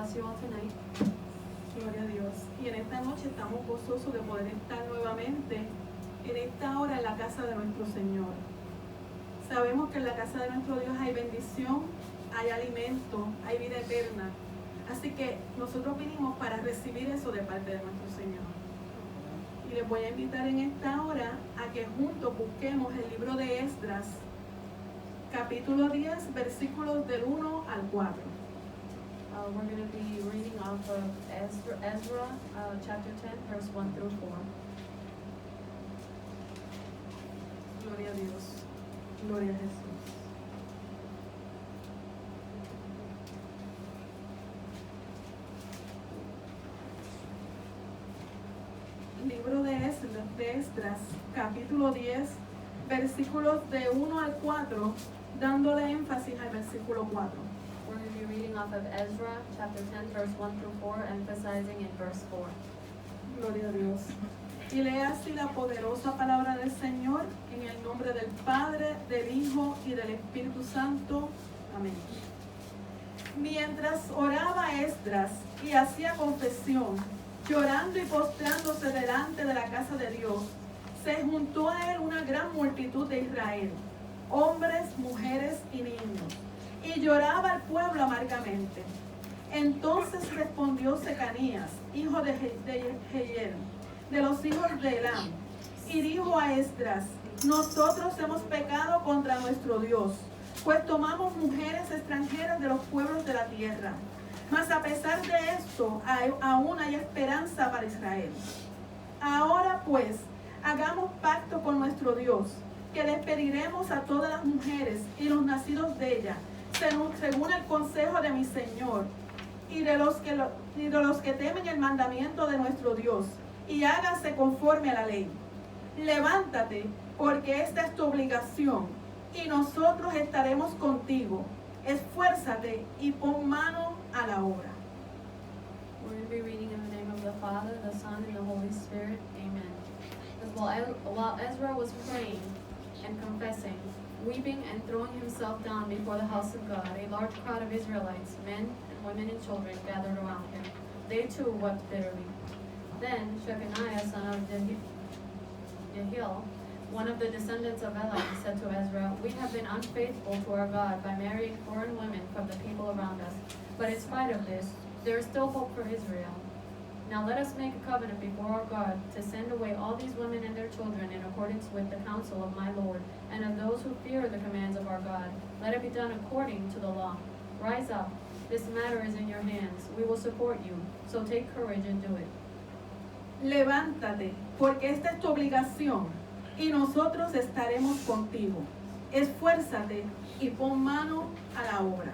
bless you all tonight. Gloria a Dios. Y en esta noche estamos gozosos de poder estar nuevamente en esta hora en la casa de nuestro Señor. Sabemos que en la casa de nuestro Dios hay bendición, hay alimento, hay vida eterna. Así que nosotros vinimos para recibir eso de parte de nuestro Señor. Y les voy a invitar en esta hora a que juntos busquemos el libro de Esdras, capítulo 10, versículos del 1 al 4. We're going to be reading off of Ezra chapter 10, verse 1 through 4. Gloria a Dios. Gloria a Jesús. Libro de Esdras, capítulo 10, versículos de 1 al 4, dándole énfasis al versículo 4. We're going to be reading off of Ezra chapter 10, verse 1 through 4, emphasizing in verse 4. Gloria a Dios. Y lea así la poderosa palabra del Señor en el nombre del Padre, del Hijo y del Espíritu Santo. Amén. Mientras oraba Esdras y hacía confesión, llorando y postrándose delante de la casa de Dios, se juntó a él una gran multitud de Israel, hombres, mujeres y niños, y lloraba el pueblo amargamente. Entonces respondió Secanías, hijo de Jehiel, de los hijos de Elam, y dijo a Esdras: nosotros hemos pecado contra nuestro Dios, pues tomamos mujeres extranjeras de los pueblos de la tierra. Mas a pesar de esto, aún hay esperanza para Israel. Ahora pues, hagamos pacto con nuestro Dios, que despediremos a todas las mujeres y los nacidos de ella, según el consejo de mi Señor, y de los que temen el mandamiento de nuestro Dios, y hágase conforme a la ley. Levántate, porque esta es tu obligación, y nosotros estaremos contigo. Esfuérzate y pon mano a la obra. We're going to be reading in the name of the Father, the Son, and the Holy Spirit. Amen. While Ezra was praying and confessing, weeping and throwing himself down before the house of God, a large crowd of Israelites, men and women and children, gathered around him. They too wept bitterly. Then Shechaniah, son of Jehiel, one of the descendants of Elam, said to Ezra, we have been unfaithful to our God by marrying foreign women from the people around us. But in spite of this, there is still hope for Israel. Now let us make a covenant before our God to send away all these women and their children in accordance with the counsel of my Lord, and of those who fear the commands of our God. Let it be done according to the law. Rise up. This matter is in your hands. We will support you. So take courage and do it. Levántate, porque esta es tu obligación, y nosotros estaremos contigo. Esfuérzate y pon mano a la obra.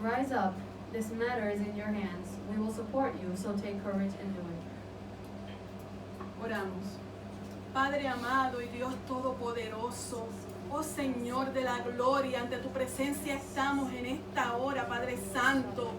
Rise up. This matter is in your hands. We will support you, so take courage and do it. Oramos. Padre amado y Dios todopoderoso, oh Señor de la gloria, ante tu presencia estamos en esta hora, Padre Santo,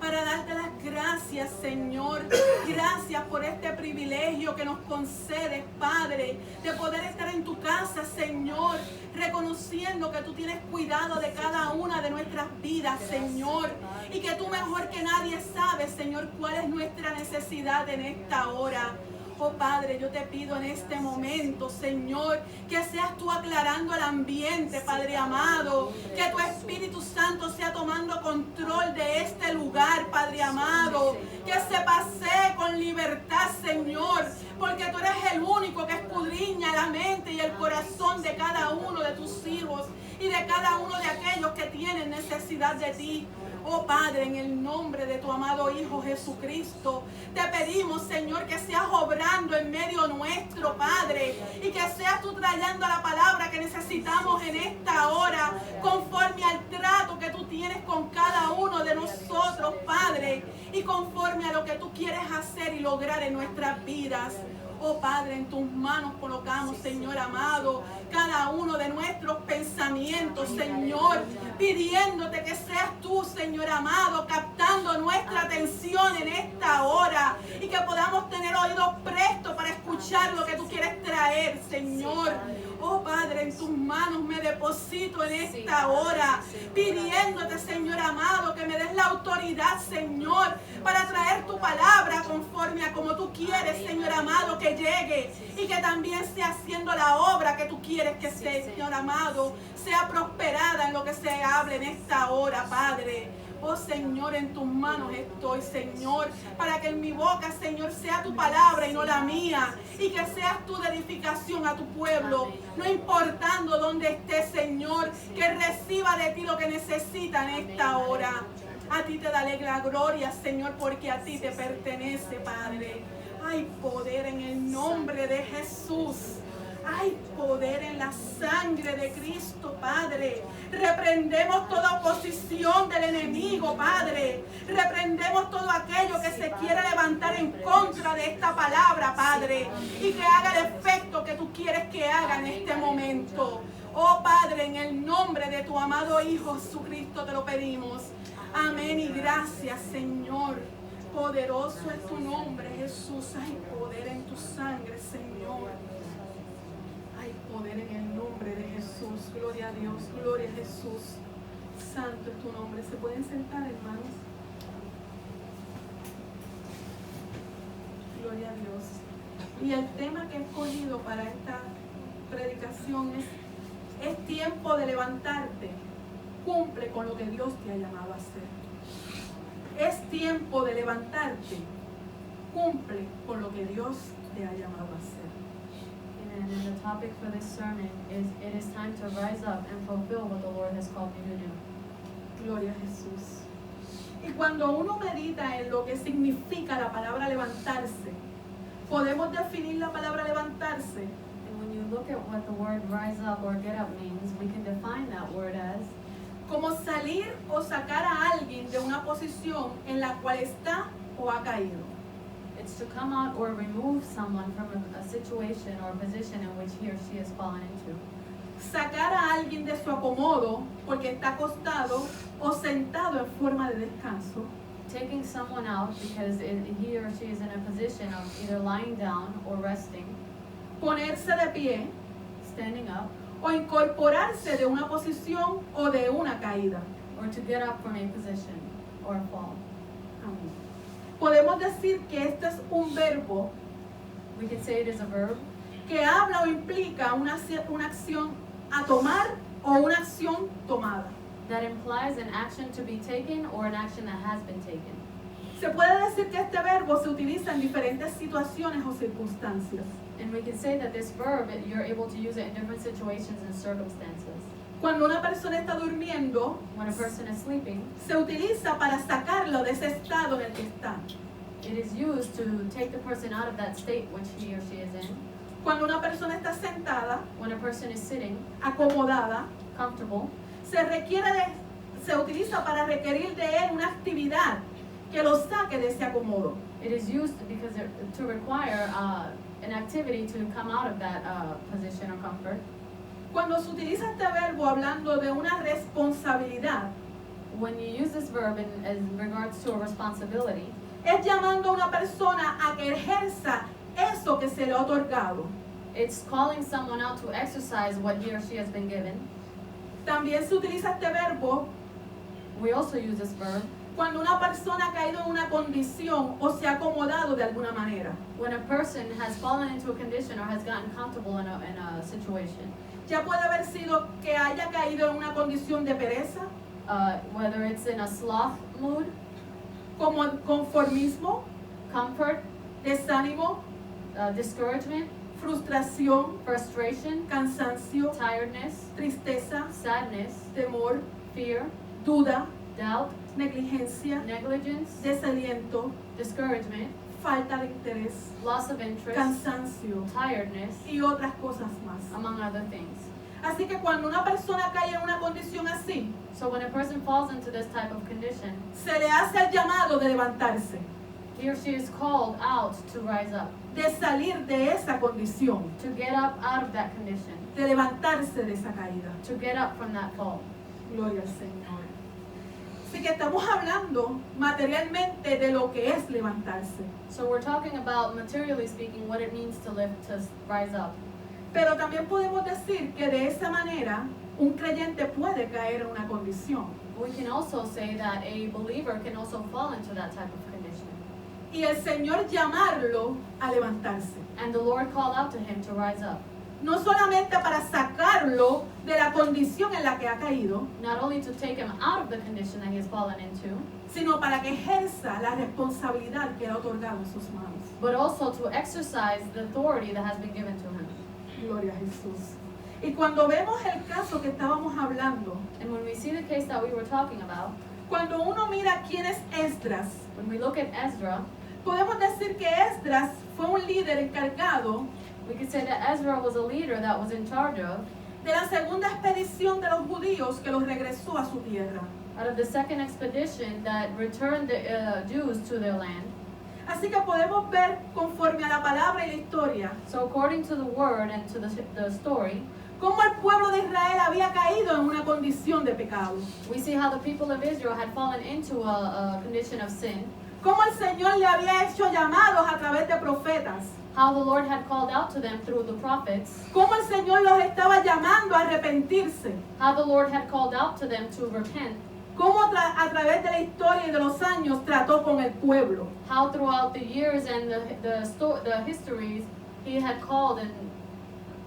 para darte las gracias, Señor. Gracias por este privilegio que nos concedes, Padre, de poder estar en tu casa, Señor, reconociendo que tú tienes cuidado de cada una de nuestras vidas, Señor, y que tú mejor que nadie sabes, Señor, cuál es nuestra necesidad en esta hora. Oh Padre, yo te pido en este momento, Señor, que seas tú aclarando el ambiente, Padre amado, que tu Espíritu Santo sea tomando control de este lugar, Padre amado, que se pasee con libertad, Señor, porque tú eres el único que escudriña la mente y el corazón de cada uno de tus hijos y de cada uno de aquellos que tienen necesidad de ti. Oh Padre, en el nombre de tu amado Hijo Jesucristo, te pedimos, Señor, que seas obrando en medio nuestro, Padre, y que seas tú trayendo la palabra que necesitamos en esta hora, conforme al trato que tú tienes con cada uno de nosotros, Padre, y conforme a lo que tú quieres hacer y lograr en nuestras vidas. Oh Padre, en tus manos colocamos, Señor amado, cada uno de nuestros pensamientos, Señor, pidiéndote que seas tú, Señor amado, captando nuestra atención en esta hora y que podamos tener oídos prestos para escuchar lo que tú quieres traer, Señor. Oh Padre, en tus manos me deposito en esta hora, pidiéndote, Señor amado, que me des la autoridad, Señor, tu palabra conforme a como tú quieres, Señor amado, que llegue. Y que también sea haciendo la obra que tú quieres que sea, Señor amado. Sea prosperada en lo que se hable en esta hora, Padre. Oh Señor, en tus manos estoy, Señor, para que en mi boca, Señor, sea tu palabra y no la mía, y que seas tú de edificación a tu pueblo, no importando dónde esté, Señor, que reciba de ti lo que necesita en esta hora. A ti te daré la gloria, Señor, porque a ti te pertenece, Padre. Hay poder en el nombre de Jesús. Hay poder en la sangre de Cristo, Padre. Reprendemos toda oposición del enemigo, Padre. Reprendemos todo aquello que se quiera levantar en contra de esta palabra, Padre. Y que haga el efecto que tú quieres que haga en este momento. Oh, Padre, en el nombre de tu amado Hijo Jesucristo te lo pedimos. Amén y gracias, Señor. Poderoso es tu nombre, Jesús. Hay poder en tu sangre, Señor. Hay poder en el nombre de Jesús. Gloria a Dios, gloria a Jesús. Santo es tu nombre. ¿Se pueden sentar, hermanos? Gloria a Dios. Y el tema que he escogido para esta predicación es tiempo de levantarte. Cumple con lo que Dios te ha llamado a hacer. Es tiempo de levantarte. Cumple con lo que Dios te ha llamado a hacer. And then the topic for this sermon is, it is time to rise up and fulfill what the Lord has called you to do. Gloria a Jesús. Y cuando uno medita en lo que significa la palabra levantarse, podemos definir la palabra levantarse And when you look at what the word rise up or get up means, we can define that word as como salir o sacar a alguien de una posición en la cual está o ha caído. it's to come out or remove someone from a situation or a position in which he or she has fallen into. Sacar a alguien de su acomodo porque está acostado o sentado en forma de descanso. Taking someone out because he or she is in a position of either lying down or resting, Ponerse de pie standing up, o incorporarse de una posición o de una caída. or to get up from a position or a fall. Amén. Podemos decir que este es un verbo We could say it is a verb que habla o implica una acción a tomar o una acción tomada. that implies an action to be taken or an action that has been taken. Se puede decir que este verbo se utiliza en diferentes situaciones o circunstancias. And we can say that this verb, you're able to use it in different situations and circumstances. Cuando una persona está durmiendo, When a person is sleeping, se utiliza para sacarlo de ese estado en el que está. it is used to take the person out of that state which he or she is in. Cuando una persona está sentada, When a person is sitting, acomodada, comfortable, se utiliza para requerir de él una actividad que lo saque de ese acomodo. it is used because to require an activity to come out of that position or comfort. Cuando se utiliza este verbo hablando de una responsabilidad, When you use this verb in regards to a responsibility, es llamando a una persona a que ejerza eso que se le ha otorgado. it's calling someone out to exercise what he or she has been given. También se utiliza este verbo We also use this verb cuando una persona ha caído en una condición o se ha acomodado de alguna manera. when a person has fallen into a condition or has gotten comfortable in a situation. Ya puede haber sido que haya caído en una condición de pereza, Whether it's in a sloth mood, como conformismo, comfort, desánimo, discouragement, frustración, frustration, cansancio, tiredness, tristeza, sadness, temor, fear, duda, doubt, negligencia, negligence, desaliento, discouragement, falta de interés, loss of interest, cansancio tiredness, y otras cosas más. among other things. Así que cuando una persona cae en una condición así, So when a person falls into this type of condition, se le hace el llamado de levantarse, he or she is called out to rise up, de salir de esa condición, to get up out of that condition, de levantarse de esa caída. to get up from that fall. Gloria al Señor. Así que estamos hablando materialmente de lo que es levantarse. So we're talking about, materially speaking, what it means to lift, to rise up. Pero también podemos decir que de esa manera un creyente puede caer en una condición. We can also say that a believer can also fall into that type of condition. y el Señor llamarlo a levantarse. and the Lord called out to him to rise up, No solamente para sacarlo de la condición en la que ha caído, not only to take him out of the condition that he has fallen into, sino para que ejerza la responsabilidad que le ha otorgado en sus manos. but also to exercise the authority that has been given to him. Gloria a Jesús. Y cuando vemos el caso que estábamos hablando, And when we see the case that we were talking about, cuando uno mira quién es Esdras, when we look at Ezra, podemos decir que Esdras fue un líder encargado we could say that Ezra was a leader that was in charge of, de la segunda expedición de los judíos que los regresó a su tierra. out of the second expedition that returned the Jews to their land. Así que podemos ver conforme a la palabra y la historia So according to the word and to the story, cómo el pueblo de Israel había caído en una condición de pecado. we see how the people of Israel had fallen into a condition of sin, Cómo el Señor le había hecho llamados a través de profetas. how the Lord had called out to them through the prophets, Cómo el Señor los estaba llamando a arrepentirse. how the Lord had called out to them to repent, Cómo a través de la historia y de los años trató con el pueblo. how throughout the years and the histories he had called and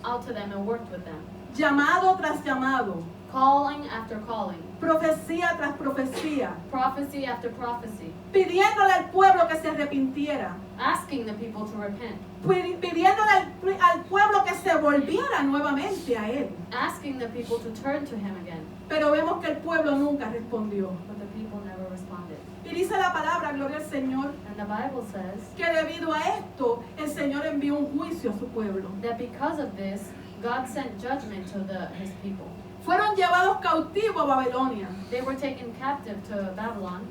out to them and worked with them, Llamado tras llamado. calling after calling, Profecía tras profecía. prophecy after prophecy, Pidiéndole al pueblo que se arrepintiera. asking the people to repent, Pidiéndole al pueblo que se volviera nuevamente a Él. asking the people to turn to him again, Pero vemos que el pueblo nunca respondió. but the people never responded. Y dice la palabra, gloria al Señor, And the Bible says que debido a esto el Señor envió un juicio a su pueblo. that because of this, God sent judgment to his people. Fueron llevados cautivos a Babilonia, They were taken captive to Babylon,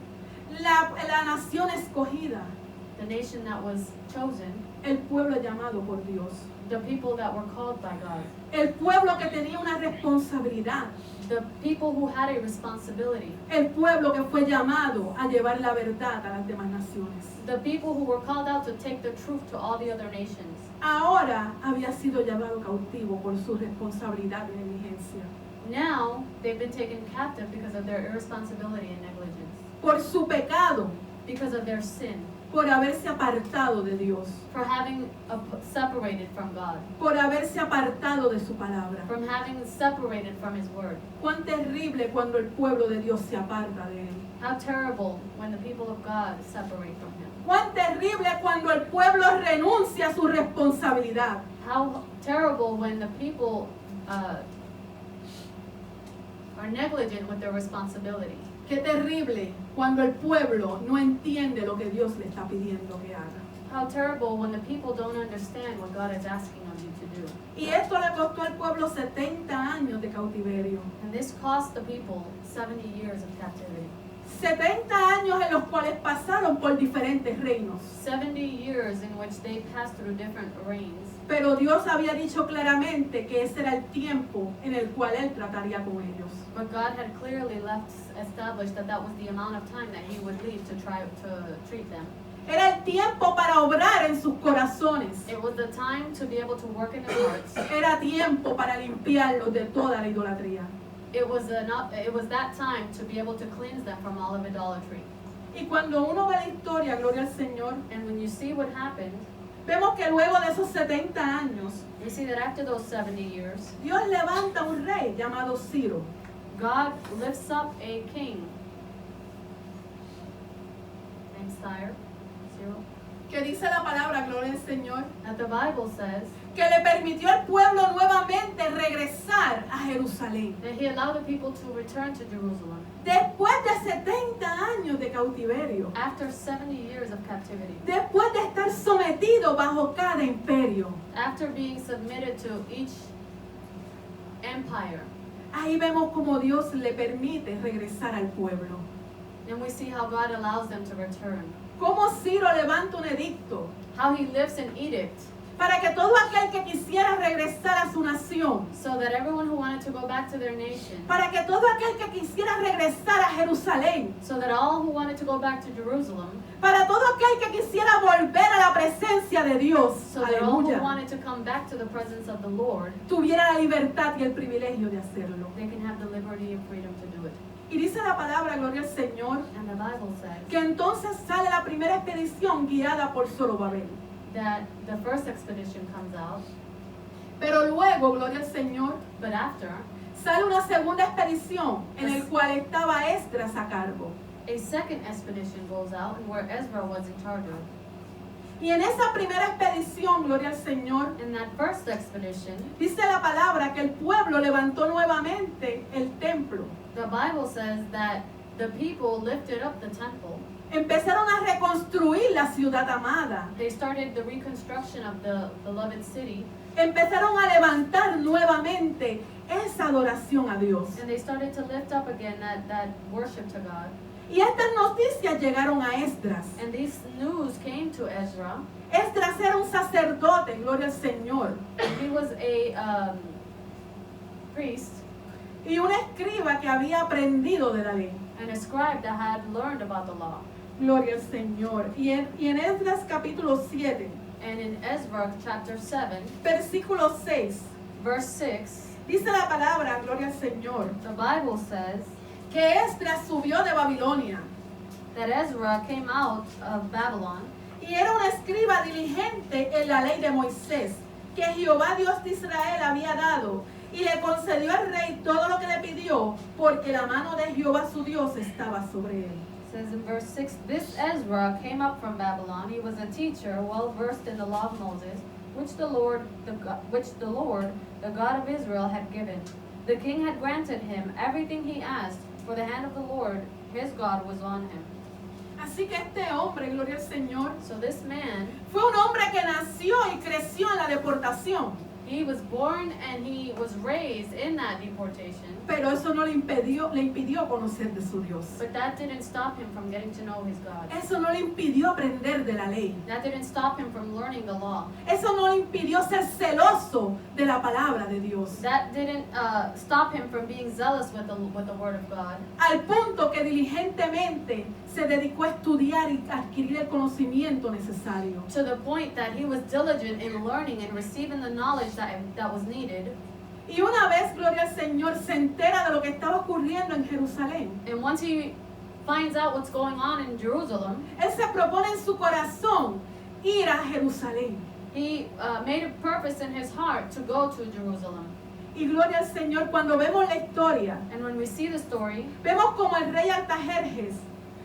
la nación escogida, the nation that was chosen, el pueblo llamado por Dios, the people that were called by God, el pueblo que tenía una responsabilidad, the people who had a responsibility, el pueblo que fue llamado a llevar la verdad a las demás naciones. the people who were called out to take the truth to all the other nations. Ahora había sido llevado cautivo por su responsabilidad y negligencia, Now they've been taken captive because of their irresponsibility and negligence, por su pecado, because of their sin, por haberse apartado de Dios, for having separated from God, por haberse apartado de su palabra. from having separated from His Word. Cuán terrible cuando el pueblo de Dios se aparta de Él. How terrible when the people of God separate from Him. Cuán terrible cuando el pueblo renuncia a su responsabilidad. How terrible when the people are negligent with their responsibility. Qué terrible cuando el pueblo no entiende lo que Dios le está pidiendo que haga. How terrible when the people don't understand what God is asking of you to do. Y esto le costó al pueblo 70 años de cautiverio. And this cost the people 70 years of captivity. 70 años en los cuales pasaron por diferentes reinos. 70 years in which they passed through different reigns. Pero Dios había dicho claramente que ese era el tiempo en el cual Él trataría con ellos. But God had clearly established that that was the amount of time that He would leave to try to treat them. Era el tiempo para obrar en sus corazones. It was the time to be able to work in their hearts. Era tiempo para limpiarlos de toda la idolatría. It was that time to be able to cleanse them from all of idolatry. Y cuando uno ve la historia, gloria al Señor, And when you see what happened, vemos que luego de esos 70 años, you see that after those 70 years, Dios levanta un rey llamado Ciro. God lifts up a king named Cyrus, Que dice la palabra, gloria al Señor, that the Bible says que le permitió al pueblo nuevamente regresar a Jerusalén. that He allowed the people to return to Jerusalem Después de 70 años de cautiverio, after 70 years of captivity, después de estar sometido bajo cada imperio. after being submitted to each empire. Ahí vemos como Dios le permite regresar al pueblo. And we see how God allows them to return. Cómo Ciro levanta un edicto How He lifts an edict para que todo aquel que quisiera regresar a su nación, so that everyone who wanted to go back to their nation, para que todo aquel que quisiera regresar a Jerusalén, so that all who wanted to go back to Jerusalem, para todo aquel que quisiera volver a la presencia de Dios, so that all who aleluya, wanted to come back to the presence of the Lord, tuviera la libertad y el privilegio de hacerlo. they can have the liberty and freedom to do it. Y dice la palabra, gloria al Señor, And the Bible says que entonces sale la primera expedición guiada por Zorobabel. that the first expedition comes out, Pero luego, gloria al Señor, but after, sale una segunda expedición en el cual estaba Esdras a cargo. a second expedition goes out and where Ezra was in charge of. Y en esa primera expedición, gloria al Señor, In that first expedition, dice la palabra que el pueblo levantó nuevamente el templo. the Bible says that the people lifted up the temple. Empezaron a reconstruir la ciudad amada. They started the reconstruction of the beloved city, Empezaron a levantar nuevamente esa adoración a Dios. and they started to lift up again that worship to God. Y estas noticias llegaron a Esdras. And this news came to Ezra. Esdras era un sacerdote, gloria al Señor, He was a priest y un escriba que había aprendido de la ley. and a scribe that had learned about the law. Gloria al Señor. Y en Esdras capítulo 7, And in Ezra chapter 7, versículo 6, verse 6, dice la palabra, gloria al Señor, the Bible says que Esdras subió de Babilonia that Ezra came out of Babylon y era un escriba diligente en la ley de Moisés, que Jehová Dios de Israel había dado, y le concedió al rey todo lo que le pidió, porque la mano de Jehová su Dios estaba sobre él. It says in verse 6, this Ezra came up from Babylon. He was a teacher, well versed in the law of Moses, which the Lord, the God of Israel, had given. The king had granted him everything he asked, for the hand of the Lord, his God, was on him. Así que este hombre, gloria al Señor, So this man, fue un hombre que nació y creció en la deportación, he was born and he was raised in that deportation, pero eso no le impidió conocer de su Dios. but that didn't stop him from getting to know his God. Eso no le impidió aprender de la ley. That didn't stop him from learning the law. Eso no le impidió ser celoso de la palabra de Dios. That didn't stop him from being zealous with the word of God. Al punto que diligentemente se dedicó a estudiar y adquirir el conocimiento necesario. To the point that he was diligent in learning and receiving the knowledge that was needed. Y una vez, gloria al Señor, se entera de lo que estaba ocurriendo en Jerusalén. And once he finds out what's going on in Jerusalem, Él se propone en su corazón ir a Jerusalén. he made a purpose in his heart to go to Jerusalem. Y gloria al Señor, cuando vemos la historia, And when we see the story, vemos como el rey Artajerjes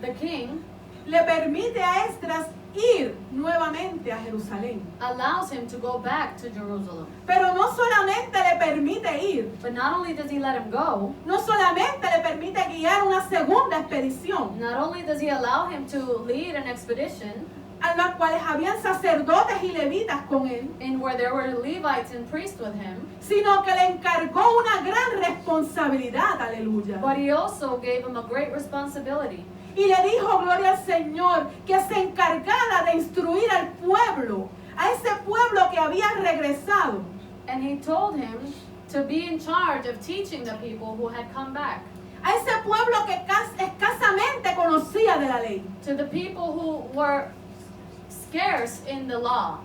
the king le permite a Esdras ir nuevamente a Jerusalén. allows him to go back to Jerusalem. Pero no solamente le permite ir, But not only does he let him go, no solamente le permite guiar una segunda expedición, not only does he allow him to lead an expedition a las cuales habían sacerdotes y levitas con él, in where there were Levites and priests with him, sino que le encargó una gran responsabilidad, aleluya. but he also gave him a great responsibility. Y le dijo, gloria al Señor, que se encargara de instruir al pueblo, a ese pueblo que había regresado. And he told him to be in charge of teaching the people who had come back, A ese pueblo que escasamente conocía de la ley. to the people who were scarce in the law,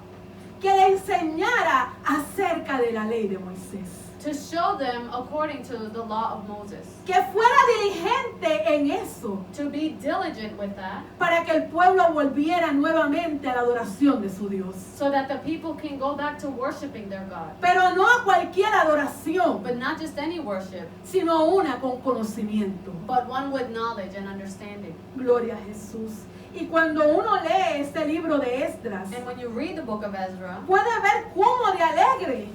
Que le enseñara acerca de la ley de Moisés. to show them according to the law of Moses, Que fuera diligente en eso, to be diligent with that, para que el pueblo volviera nuevamente a la adoración de su Dios. so that the people can go back to worshiping their God. Pero no a cualquier adoración, But not just any worship, sino una con conocimiento. but one with knowledge and understanding. Gloria a Jesús. Y cuando uno lee este libro de Esdras, And when you read the book of Ezra, puede ver cómo de alegre,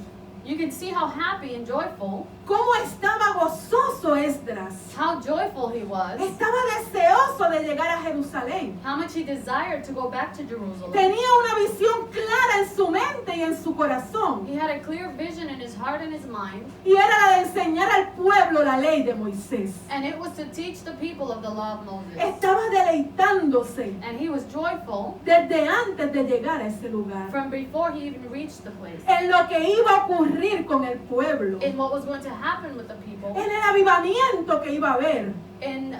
you can see how happy and joyful, cómo estaba gozoso Esdras. how joyful he was, Estaba deseoso de llegar a Jerusalén. how much he desired to go back to Jerusalem. Tenía una visión clara en su mente y en su corazón. He had a clear vision in his heart and his mind, Y era la de enseñar al pueblo la ley de Moisés. and it was to teach the people of the law of Moses. Estaba deleitándose And he was joyful desde antes de llegar a ese lugar. from before he even reached the place, En lo que iba a ocurrir con el pueblo. in what was going to happen with the people, En el avivamiento que iba a haber. in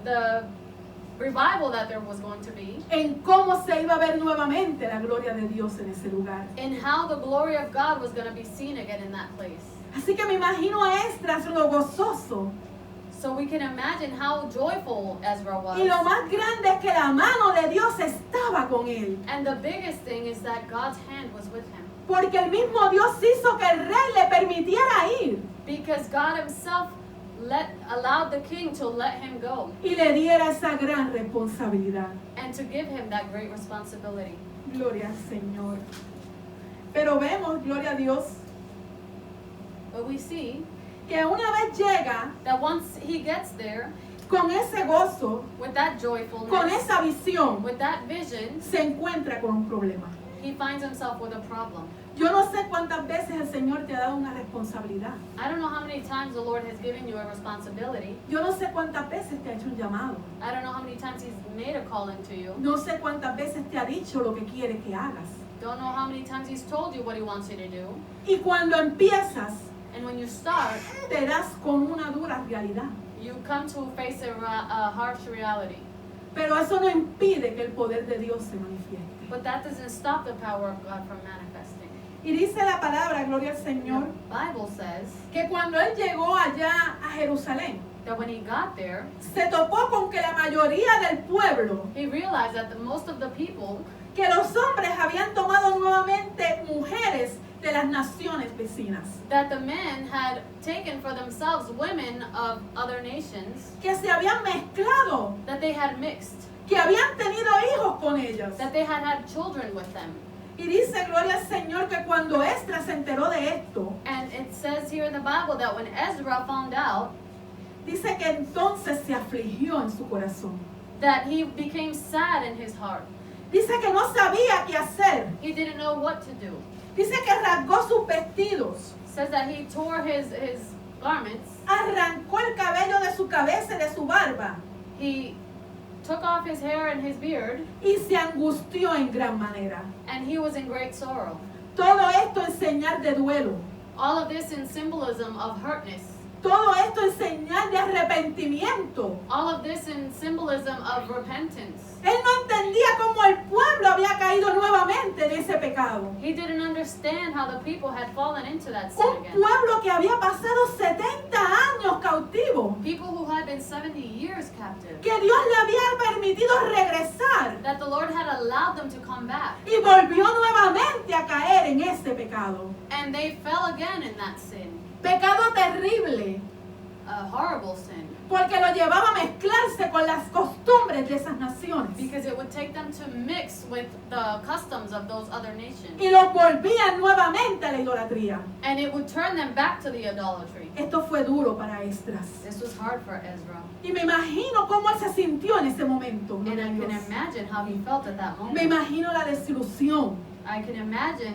the revival that there was going to be, En cómo se iba a ver nuevamente la gloria de Dios en ese lugar. in how the glory of God was going to be seen again in that place. Así que me imagino a Esdras lo gozoso So we can imagine how joyful Ezra was. Y lo más grande es que la mano de Dios estaba con él. And the biggest thing is that God's hand was with him. Porque el mismo Dios hizo que el rey le permitiera ir Because God himself allowed the king to let him go y le diera esa gran responsabilidad. and to give him that great responsibility. Gloria al Señor. Pero vemos, gloria a Dios, But we see que una vez llega that once he gets there con ese gozo, with that con joyfulness, esa visión, with that vision, se encuentra con un problema. he finds himself with a problem. Yo no sé cuántas veces el Señor te ha dado una responsabilidad. I don't know how many times the Lord has given you a responsibility. Yo no sé cuántas veces te ha hecho un llamado. I don't know how many times he's made a calling to you. No sé cuántas veces te ha dicho lo que quiere que hagas. Don't know how many times he's told you what he wants you to do. Y cuando empiezas, And when you start, te das con una dura realidad. you come to face a harsh reality. Pero eso no impide que el poder de Dios se manifieste. But that doesn't stop the power of God from manifesting. Y dice la palabra, gloria al Señor, The Bible says que cuando él llegó allá a Jerusalén, that when he got there, se topó con que la mayoría del pueblo, he realized that most of the people, que los hombres habían tomado nuevamente mujeres de las naciones vecinas, that the men had taken for themselves women of other nations, que se habían mezclado, that they had mixed, que habían tenido hijos con ellas. that they had children with them. Y dice, gloria al Señor, que cuando Esdras se enteró de esto, And it says here in the Bible that when Ezra found out, dice que entonces se afligió en su corazón. that he became sad in his heart. Dice que no sabía qué hacer. He didn't know what to do. Dice que rasgó sus vestidos, Says that he tore his garments. arrancó el cabello de su cabeza y de su barba He took off his hair and his beard, y se angustió en gran manera. and he was in great sorrow. Todo esto en señal de duelo. All of this in symbolism of hurtness. Todo esto en señal de arrepentimiento. All of this in symbolism of repentance. Él no entendía cómo el pueblo había caído nuevamente en ese pecado. He didn't understand how the people had fallen into that sin Un again. pueblo que había pasado 70 años cautivo. People who had been 70 years captive. Que Dios le había permitido regresar. That the Lord had allowed them to come back. Y volvió nuevamente a caer en ese pecado. And they fell again in that sin. Pecado terrible. A horrible sin. Porque lo llevaba a mezclarse con las costumbres de esas naciones. Because it would take them to mix with the customs of those other nations. Y los volvían nuevamente a la idolatría. And it would turn them back to the idolatry. Esto fue duro para Esdras. This was hard for Ezra. Y me imagino cómo él se sintió en ese momento. And gloria I a can Dios. imagine how he felt at that Me moment. imagino la desilusión. I can imagine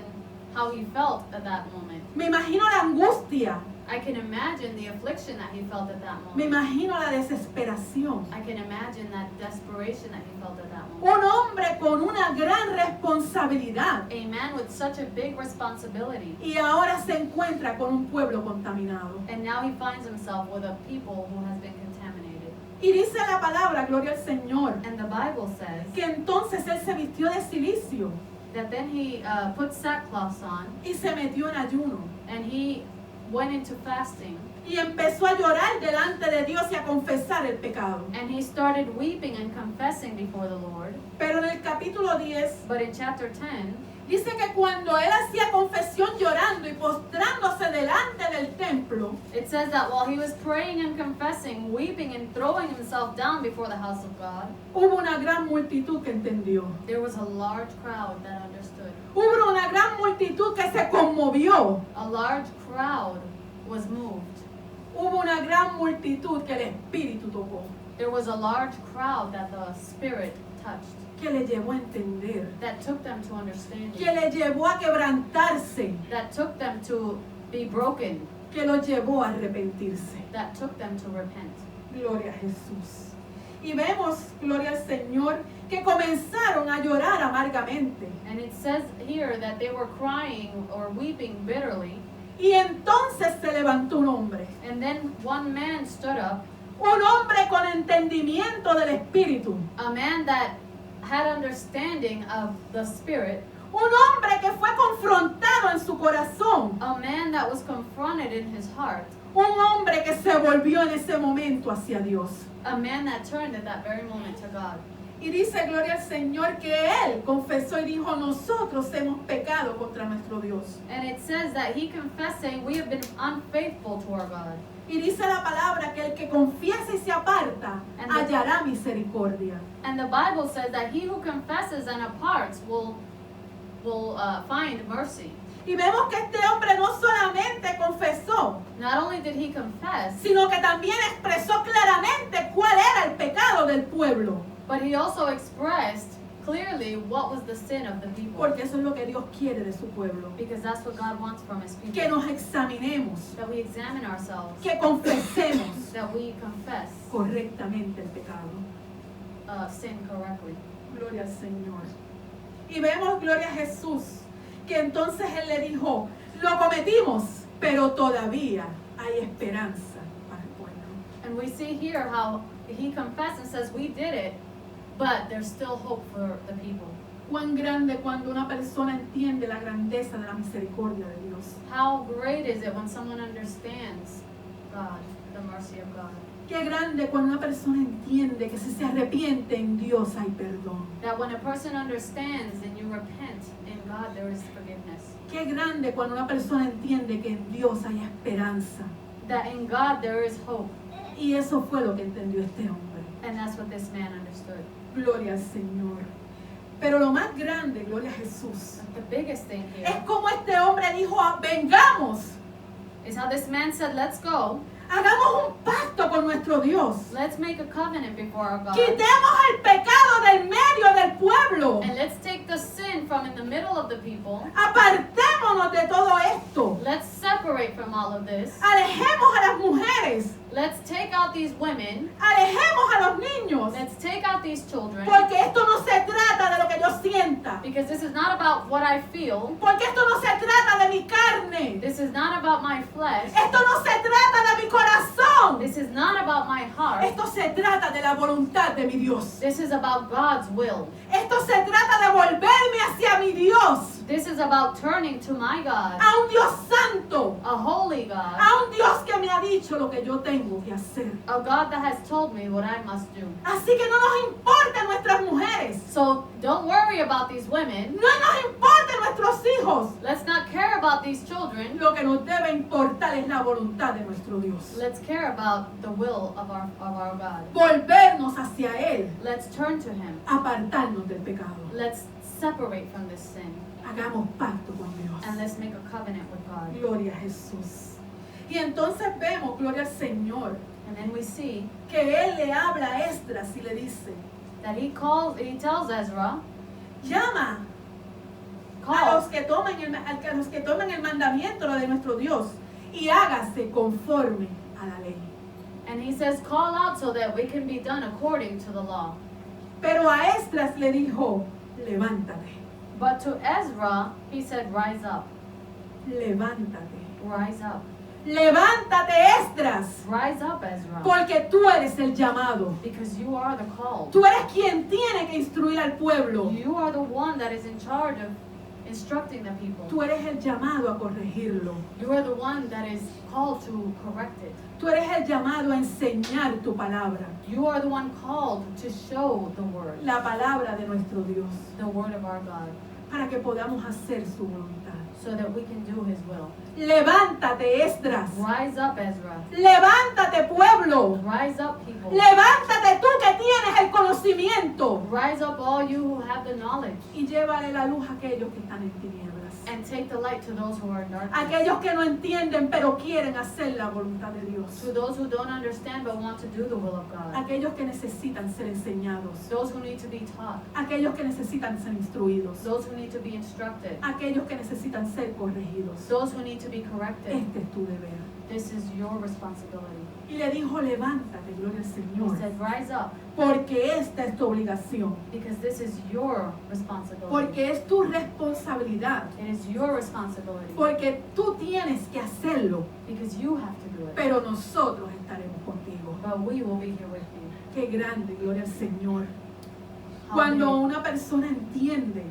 how he felt at that moment. Me imagino la angustia. I can imagine the affliction that he felt at that Me moment. imagino la desesperación. I can imagine that desperation that he felt at that moment. Un hombre con una gran responsabilidad. A man with such a big responsibility. Y ahora se encuentra con un pueblo contaminado. And now he finds himself with a people who has been contaminated. Y dice la palabra, gloria al Señor, And the Bible says que entonces él se vistió de silicio that then he put sackcloths on y se metió en ayuno. and he went into fasting. Y empezó a llorar delante de Dios y a confesar el pecado. And he started weeping and confessing before the Lord. Pero en el capítulo 10 But in chapter 10, dice que cuando él hacía confesión llorando y postrándose delante del templo, it says that while he was praying and confessing, weeping and throwing himself down before the house of God, hubo una gran multitud que entendió. there was a large crowd that understood. Hubo una gran multitud que se conmovió. A large crowd was moved. Hubo una gran multitud que el Espíritu tocó, There was a large crowd that the Spirit touched, que le llevó a entender, that took them to understanding, que le llevó a quebrantarse, that took them to be broken, que lo llevó a arrepentirse. that took them to repent. Gloria a Jesús. Y vemos, gloria al Señor, que comenzaron a llorar amargamente. And it says here that they were crying or weeping bitterly. Y entonces se levantó un hombre, And then one man stood up, un hombre con entendimiento del Espíritu, a man that had understanding of the Spirit, un hombre que fue confrontado en su corazón, a man that was confronted in his heart, Un hombre que se volvió en ese momento hacia Dios. A man that turned at that very moment to God. Y dice, gloria al Señor, que él confesó y dijo, nosotros hemos pecado contra nuestro Dios. And it says that he confessed, saying, we have been unfaithful to our God. Y dice la palabra que el que confiesa y se aparta, And hallará misericordia. And the Bible says that he who confesses and departs will find mercy. Y vemos que este hombre no solamente confesó, Not only did he confess, sino que también expresó claramente cuál era el pecado del pueblo. but he also expressed clearly what was the sin of the people. Porque eso es lo que Dios quiere de su pueblo. Because that's what God wants from his people. Que nos examinemos, That we examine ourselves. que confesemos That we confess correctamente el pecado. sin correctly. Gloria al Señor. Y vemos, gloria a Jesús, que entonces Él le dijo, lo cometimos, pero todavía hay esperanza para el pueblo. And we see here how he confessed and says, we did it, but there's still hope for the people. Cuán grande cuando una persona entiende la grandeza de la misericordia de Dios. How great is it when someone understands God, the mercy of God? Qué grande cuando una persona entiende que si se arrepiente en Dios hay perdón. That when a person understands and you repent, in God there is forgiveness. Qué grande cuando una persona entiende que en Dios hay esperanza. That in God there is hope. Y eso fue lo que entendió este hombre. And that's what this man understood. Gloria al Señor. Pero lo más grande, gloria a Jesús, But the biggest thing es here como este hombre dijo, vengamos, is how this man said, let's go. hagamos un pacto con nuestro Dios. Let's make a covenant before our God. Quitemos el pecado del medio del pueblo. And let's take the sin from in the middle of the people. Apartémonos de todo esto. Let's separate from all of this. Alejemos a las mujeres. Let's take out these women. Alejemos a los niños. Let's take out these children. Porque esto no se trata de lo que yo sienta. Because this is not about what I feel. Porque esto no se trata de mi carne. This is not about my flesh. Esto no se trata de mi corazón. This is not about my heart. Esto se trata de la voluntad de mi Dios. This is about God's will. Esto se trata de volverme hacia mi Dios. This is about turning to my God, A un Dios santo. a holy God, A un Dios que me ha dicho lo que yo tengo que hacer. a God that has told me what I must do. Así que no nos importan nuestras mujeres. So don't worry about these women. No nos importan nuestros hijos. Let's not care about these children. Lo que nos debe importar es la voluntad de nuestro Dios. Let's care about the will of our God. Volvernos hacia Él. Let's turn to Him. Apartarnos del pecado. Let's separate from this sin. Hagamos pacto con Dios. And let's make a covenant with God. Gloria a Jesús. Y entonces vemos, gloria al Señor, And then we see que Él le habla a Esdras y le dice, that he tells Ezra, llama a los que tomen el mandamiento de nuestro Dios y hágase conforme a la ley. and he says, call out so that we can be done according to the law. Pero a Esdras le dijo, levántate, But to Ezra, he said, rise up, levántate, rise up, levántate, Esdras, rise up, Ezra, porque tú eres el llamado. because you are the called. Tú eres quien tiene que instruir al pueblo. You are the one that is in charge of instructing the people. Tú eres el llamado a corregirlo. You are the one that is called to correct it. Tú eres el llamado a enseñar tu palabra, You are the one called to show the word, la palabra de nuestro Dios, the word of our God, para que podamos hacer su voluntad. so that we can do his will. Levántate, Esdras. Rise up, Ezra. Levántate, pueblo. Rise up, people. Levántate tú que tienes el conocimiento. Rise up, all you who have the knowledge, Y llévale la luz a aquellos que están en tinieblas. and take the light to those who are in darkness. Aquellos que no entienden pero quieren hacer la voluntad de Dios. To those who don't understand but want to do the will of God. Aquellos que necesitan ser enseñados. Those who need to be taught. Aquellos que necesitan ser instruidos. Those who need to be instructed. Aquellos que necesitan ser corregidos. Those who need to be corrected. Este es tu deber. This is your responsibility. Y le dijo, levántate, gloria al He Señor, said, rise up, porque esta es tu obligación, because this is your responsibility. porque es tu responsabilidad, It is your responsibility, porque tú tienes que hacerlo, because you have to do it. pero nosotros estaremos contigo. But we will be here with you. Qué grande, gloria al Señor. How Cuando big- una persona entiende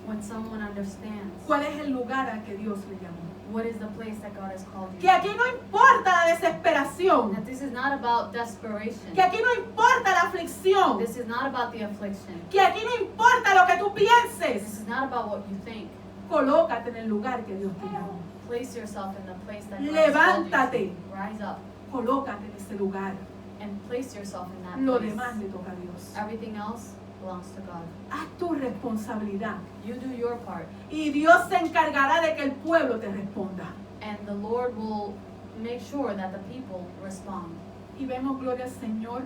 when someone understands cuál es el lugar al que Dios le llamó. what is the place that God has called you Que aquí no importa la desesperación, that this is not about desperation. que aquí no importa la aflicción, This is not about the affliction. que aquí no importa lo que tú This pienses. is not about what you think. Colócate en el lugar que Dios te llamó. Place yourself in the place that God has called you Levántate. to. Rise up Colócate en ese lugar. and place yourself in that Lo place. demás le toca a Dios. Everything else belongs to God. Haz tu responsabilidad You do your part, y Dios se encargará de que el pueblo te responda. and the Lord will make sure that the people respond. Y vemos, gloria al Señor,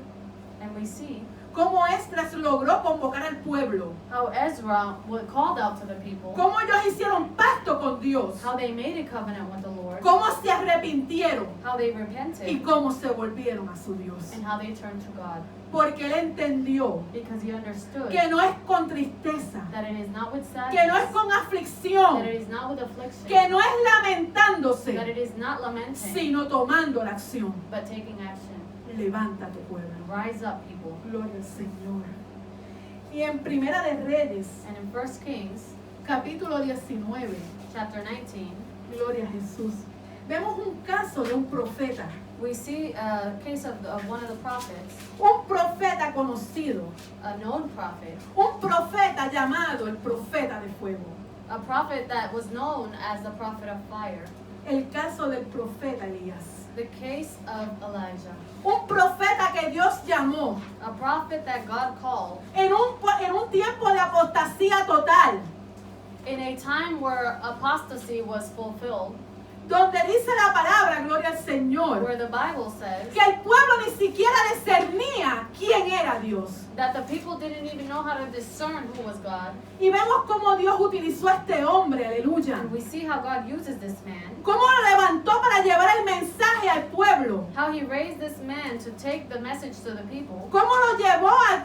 And we see cómo Esdras logró convocar al pueblo, how Ezra was called out to the people, cómo ellos hicieron pacto con Dios, how they made a covenant with the Lord, cómo se arrepintieron how they y repented, cómo se volvieron a su Dios. and how they turned to God. Porque él entendió Because he understood que no es con tristeza, that it is not with que no es sadness, con that aflicción, it is not with affliction, que no es that lamentándose, it is not lamenting, sino tomando la acción. but taking action. Levántate, pueblo. Rise up, people. Gloria al Señor. Y en Primera de Reyes, And in 1 Kings capítulo 19, chapter 19, gloria a Jesús, vemos un caso de un profeta, we see a case of one of the prophets, un profeta conocido, a known prophet, un profeta llamado el profeta de fuego. a prophet that was known as the prophet of fire. El caso del profeta Elías. The case of Elijah, Un profeta que Dios llamó a prophet that God called en un tiempo de apostasía total, in a time where apostasy was fulfilled, donde dice la palabra, gloria al Señor, where the Bible says que el pueblo ni siquiera discernía quién era Dios. that the people didn't even know how to discern who was God. Y vemos cómo Dios utilizó a este hombre, aleluya. And we see how God uses this man, Cómo lo levantó para llevar el mensaje al pueblo. how he raised this man to take the message to the people, Cómo lo llevó a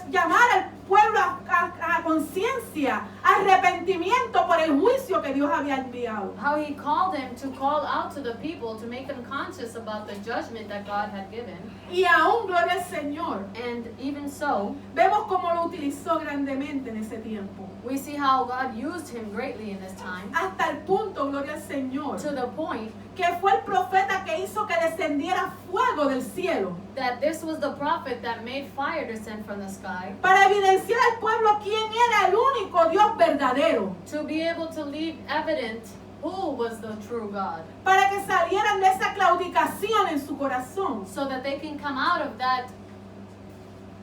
llamar al pueblo a conciencia, a arrepentimiento por el juicio que Dios había enviado. how he called him to call out to the people to make them conscious about the judgment that God had given. Y aún, gloria al Señor, And even so, vemos cómo lo utilizó grandemente en ese tiempo. we see how God used him greatly in this time, Hasta el punto, gloria al Señor, to the point que fue el profeta que hizo que descendiera fuego del cielo that this was the prophet that made fire descend from the sky para evidenciar al pueblo quién era el único Dios verdadero, to be able to leave evident who was the true God, para que salieran de esa claudicación en su corazón, so that they can come out of that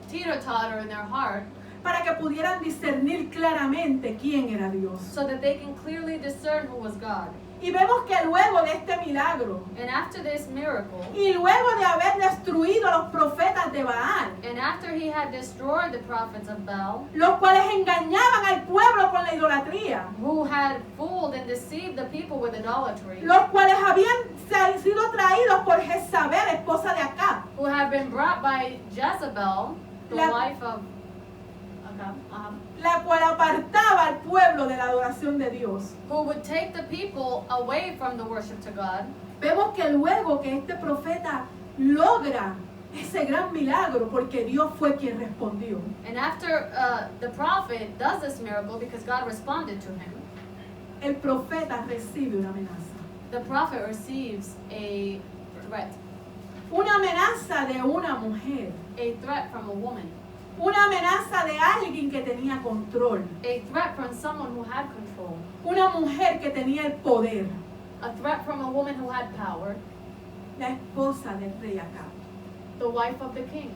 teeter-totter in their heart, para que pudieran discernir claramente quién era Dios. so that they can clearly discern who was God. Y vemos que luego de este milagro, And after this miracle, y luego de haber destruido a los profetas de Baal, and after he had destroyed the prophets of Baal, los cuales engañaban al pueblo con la idolatría, who had fooled and deceived the people with idolatry, los cuales habían sido traídos por Jezabel, esposa de Acab, who had been brought by Jezebel, the La- wife of Ahab, la cual apartaba al pueblo de la adoración de Dios. who would take the people away from the worship to God. Vemos que luego que este profeta logra ese gran milagro, porque Dios fue quien respondió, And after the prophet does this miracle, because God responded to him, el profeta recibe una amenaza. the prophet receives a threat Una amenaza de una mujer, from a woman, una amenaza de alguien que tenía control, a threat from someone who had control, una mujer que tenía el poder, a threat from a woman who had power, la esposa del rey Acab. the wife of the king.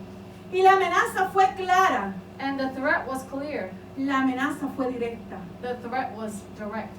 Y la amenaza fue clara, And the threat was clear. la amenaza fue directa. The threat was direct.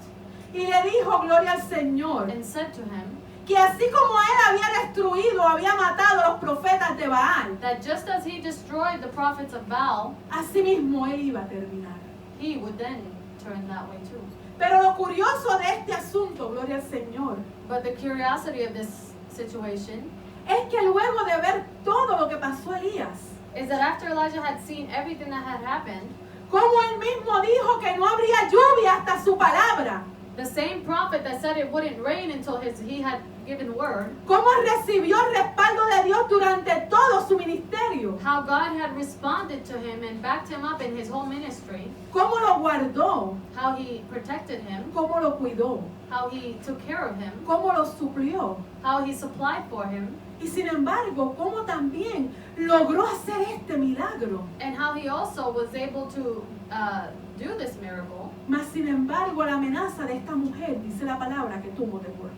Y le dijo, gloria al Señor, And said to him que así como él había destruido, había matado a los profetas de Baal, that just as he destroyed the prophets of Baal, así mismo él iba a terminar. he would then turn that way too. Pero lo curioso de este asunto, gloria al Señor, But the curiosity of this situation es que luego de ver todo lo que pasó Elías, is that after Elijah had seen everything that had happened, como él mismo dijo que no habría lluvia hasta su palabra, the same prophet that said it wouldn't rain until he had given word, cómo recibió el respaldo de Dios durante todo su ministerio, ministerio, how God had responded to him and backed him up in his whole ministry, cómo lo guardó, how he protected him, cómo lo cuidó, how he took care of him, cómo lo suplió. how he supplied for him, Y sin embargo, cómo también logró hacer este milagro. and how he also was able to do this miracle. Mas sin embargo, la amenaza de esta mujer, dice la palabra, que tuvo temor.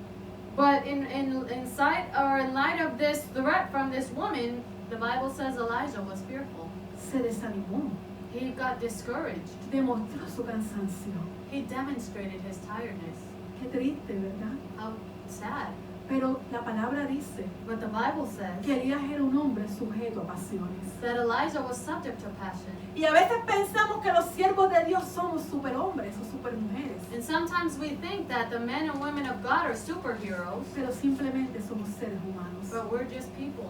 But in sight or in light of this threat from this woman, the Bible says Elijah was fearful. Se desanimó, He got discouraged. demostró su cansancio. He demonstrated his tiredness. Qué triste, ¿verdad? How sad. Pero la palabra dice But the Bible says que Elías era un hombre sujeto a pasiones. that Elijah was subject to passion. Y a veces pensamos que los siervos de Dios somos superhombres o supermujeres, And sometimes we think that the men and women of God are superheroes, pero simplemente somos seres humanos. but we're just people.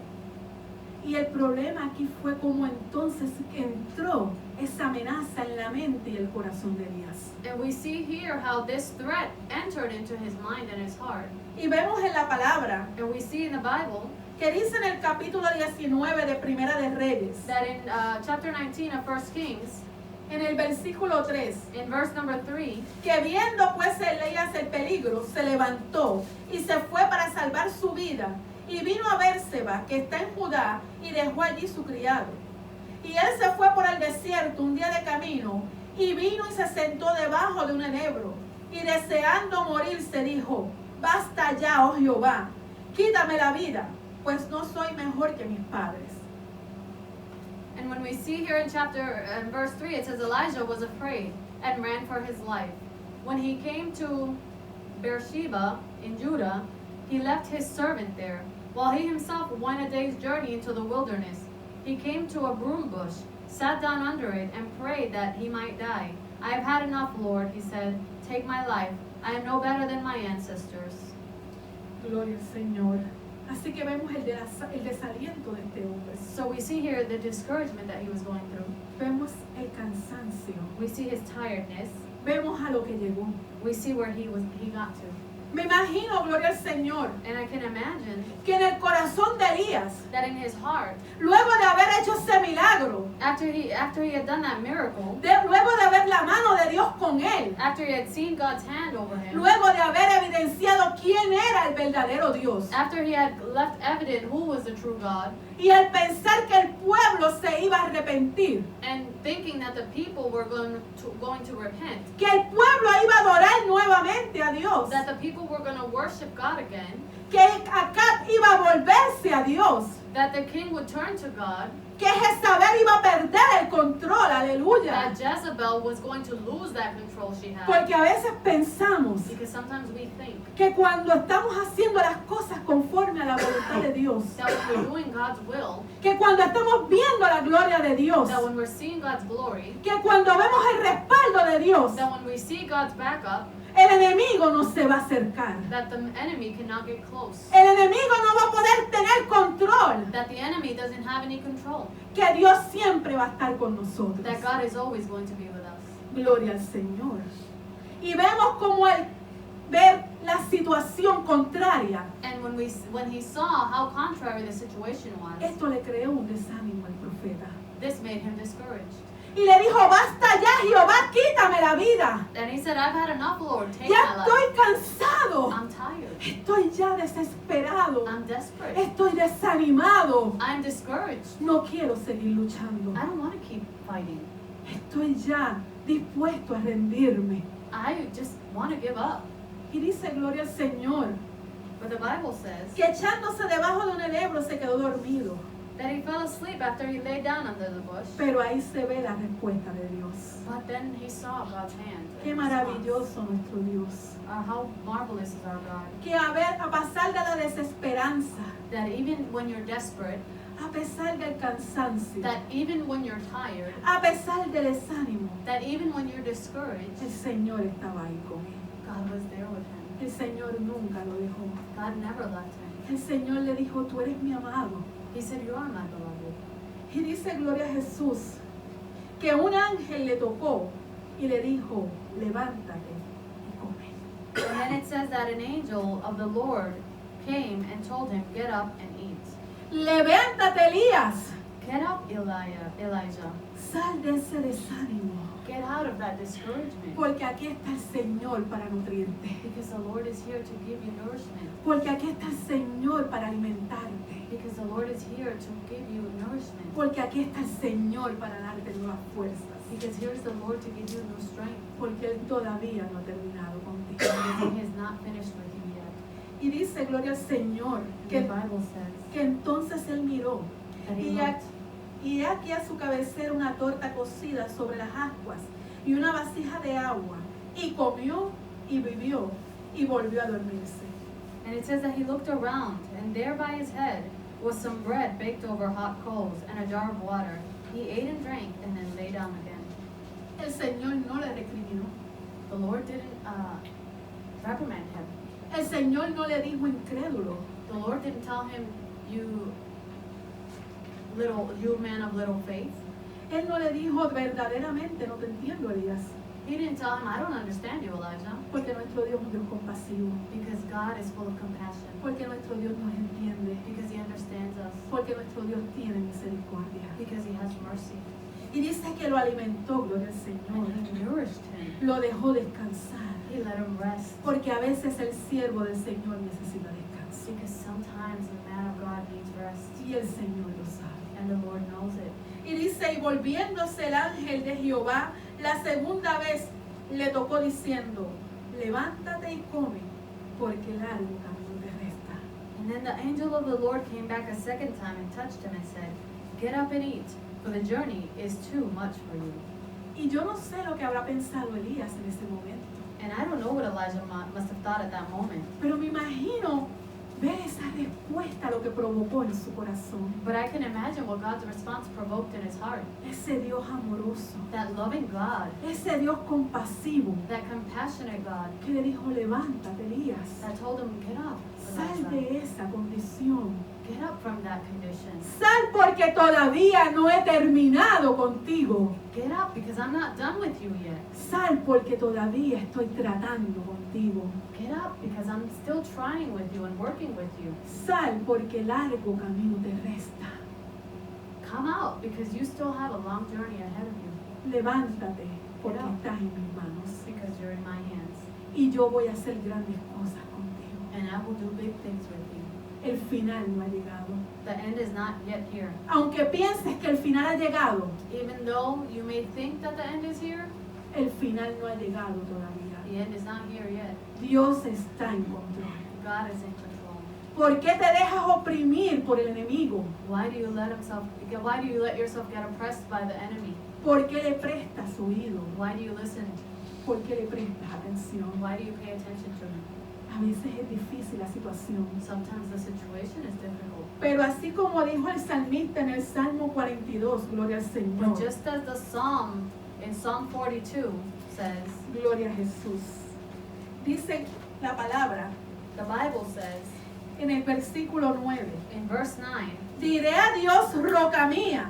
Y el problema aquí fue cómo entonces entró esa amenaza en la mente y el corazón de Elías. And we see here how this threat entered into his mind and his heart. Y vemos en la palabra And we see in the Bible que dice en el capítulo 19 de Primera de Reyes, that in chapter 19 of 1 Kings, en el versículo 3, in verse number 3, que viendo pues Elías el peligro, se levantó y se fue para salvar su vida, y vino a Bérseba, que está en Judá, y dejó allí su criado. Y él se fue por el desierto un día de camino, y vino y se sentó debajo de un enebro, y deseando morirse dijo: basta ya, oh Jehová, quítame la vida, pues no soy mejor que mis padres. and when we see here in verse 3, it says Elijah was afraid and ran for his life. When he came to Beersheba in Judah, he left his servant there, while he himself went a day's journey into the wilderness. He came to a broom bush, sat down under it, and prayed that he might die. I have had enough, Lord, he said. Take my life. I am no better than my ancestors. Gloria al Señor. Así que vemos el desaliento de este hombre. So we see here the discouragement that he was going through. Vemos el cansancio. We see his tiredness. Vemos a lo que llegó. We see where he got to. Me imagino, gloria al Señor, And I can imagine que en el corazón de Elías, that in his heart, luego de haber hecho ese milagro, after he had done that miracle, luego de ver la mano de Dios con él, after he had seen God's hand over him, luego de haber evidenciado quién era el verdadero Dios, after he had left evident who was the true God, y al pensar que el pueblo se iba a arrepentir, and thinking that the people were going to repent, que el pueblo iba a adorar nuevamente a Dios, that the people were going to worship God again, que Acab iba a volverse a Dios, that the king would turn to God, que Jezabel iba a perder el control, aleluya. that Jezebel was going to lose that control she had. Porque a veces pensamos Because sometimes we think que cuando estamos haciendo las cosas conforme a la voluntad de Dios, that when we're doing God's will, que cuando estamos viendo la gloria de Dios, that when we're seeing God's glory, que cuando vemos el respaldo de Dios, that when we see God's backup, el enemigo no se va a acercar. that the enemy cannot get close, El enemigo no va a poder tener control, that the enemy doesn't have any control, que Dios siempre va a estar con nosotros. that God is always going to be with us. Gloria al Señor. Y vemos como el ver la situación contraria, And when he saw how contrary the situation was, esto le creó un desánimo al profeta. this made him discouraged. Y le dijo: basta ya, Jehová, quítame la vida. And he said, I've had enough, Lord, take Ya my estoy life. cansado. I'm tired. Estoy ya desesperado. I'm desperate. Estoy desanimado. I'm discouraged. No quiero seguir luchando. I don't want to keep fighting. Estoy ya dispuesto a rendirme. I just want to give up. Y dice, gloria al Señor, But the Bible says que echándose debajo de un enebro se quedó dormido. that he fell asleep after he lay down under the bush. Pero ahí se ve la respuesta de Dios. But then he saw God's hand. Qué in response. maravilloso nuestro Dios. How marvelous is our God. Que a pasar de la desesperanza, That even when you're desperate, a pesar del cansancio, that even when you're tired, a pesar del desánimo, that even when you're discouraged, el Señor estaba ahí con él. God was there with him. El Señor nunca lo dejó. God never left him. El Señor le dijo: tú eres mi amado. He said, you are my beloved. Y dice, gloria a Jesús, que un ángel le tocó y le dijo: levántate y come. And then it says that an angel of the Lord came and told him, get up and eat. Levántate, Elías. Get up, Elijah. Sal de ese desánimo. Get out of that discouragement. Porque aquí está el Señor para nutrirte. Because the Lord is here to give you nourishment. Porque aquí está el Señor para alimentarte. Because the Lord is here to give you nourishment. Porque aquí está el Señor para darte nuevas fuerzas. Because here's the Lord to give you new strength. Porque Él todavía no ha terminado contigo. Because He has not finished with you yet. Y dice, gloria al Señor, The Bible says que entonces Él miró. that He Y looked, y aquí a su cabecera una torta cocida sobre las ascuas y una vasija de agua. Y comió y bebió y volvió a dormirse. and it says that He looked around, and there by His head was some bread baked over hot coals and a jar of water. He ate and drank and then lay down again. El Señor no le recriminó. The Lord didn't reprimand him. El Señor no le dijo incrédulo. The Lord didn't tell him, you man of little faith. Él no le dijo verdaderamente, no te entiendo, Elías. He didn't tell him, I don't understand you, Elijah. Porque nuestro Dios es un Dios compasivo. Because God is full of compassion. Porque nuestro Dios nos entiende. Because He understands us. Porque nuestro Dios tiene misericordia. Because He has mercy. Y dice que lo alimentó, gloria al And Señor. He nourished him. Lo dejó descansar. He let him rest. Porque a veces el siervo del Señor necesita descanso. Because sometimes the man of God needs rest. Y el Señor lo sabe. And the Lord knows it. Y dice, y volviéndose el ángel de Jehová, la segunda vez le tocó diciendo, levántate y come, porque largo camino te resta. And then the angel of the Lord came back a second time and touched him and said, get up and eat, for the journey is too much for you. Y yo no sé lo que habrá pensado Elías en ese momento, And I don't know what Elijah must have thought at that moment. pero me imagino ver esa respuesta, lo que provocó en su corazón. But I can imagine what God's response provoked in his heart. Ese Dios amoroso, That loving God, ese Dios compasivo, that compassionate God, que le dijo, levántate, Elías, that told him, get up, sal Elijah. de esa condición. Get up from that condition. Sal porque todavía no he terminado contigo. Get up because I'm not done with you yet. Sal porque todavía estoy tratando contigo. Get up because I'm still trying with you and working with you. Sal porque largo camino te resta. Come out because you still have a long journey ahead of you. Levántate porque Get up. estás en mis manos. Because you're in my hands. Y yo voy a hacer grandes cosas contigo. And I will do big things with you. El final no ha llegado. The end is not yet here. Aunque pienses que el final ha llegado, Even though you may think that the end is here, el final no ha llegado todavía. the end is not here yet. Dios está en control. God is in control. ¿Por qué te dejas oprimir por el enemigo? Why do you let yourself get oppressed by the enemy? ¿Por qué le prestas oído? Why do you listen? ¿Por qué le prestas atención? Why do you pay attention to him? A veces es difícil la situación. Sometimes the situation is difficult. Pero así como dijo el salmista en el Salmo 42, gloria al But Señor, just as the psalm in Psalm 42 says, gloria a Jesús. Dice la palabra the Bible says en el versículo 9, in verse 9, diré a Dios, roca mía,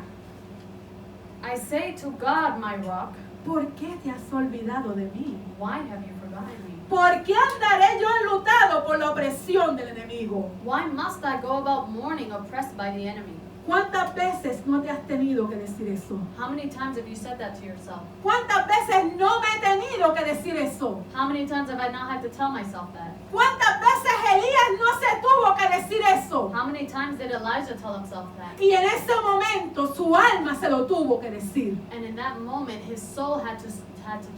I say to God, my rock, ¿por qué te has olvidado de mí? why have you forgotten me? ¿Por qué andaré yo enlutado por la opresión del enemigo? Why must I go about mourning oppressed by the enemy? ¿Cuántas veces no te has tenido que decir eso? How many times have you said that to yourself? ¿Cuántas veces no me he tenido que decir eso? How many times have I not had to tell myself that? ¿Cuántas veces Elías no se tuvo que decir eso? How many times did Elijah tell himself that? Y en ese momento su alma se lo tuvo que decir. And in that moment, his soul had to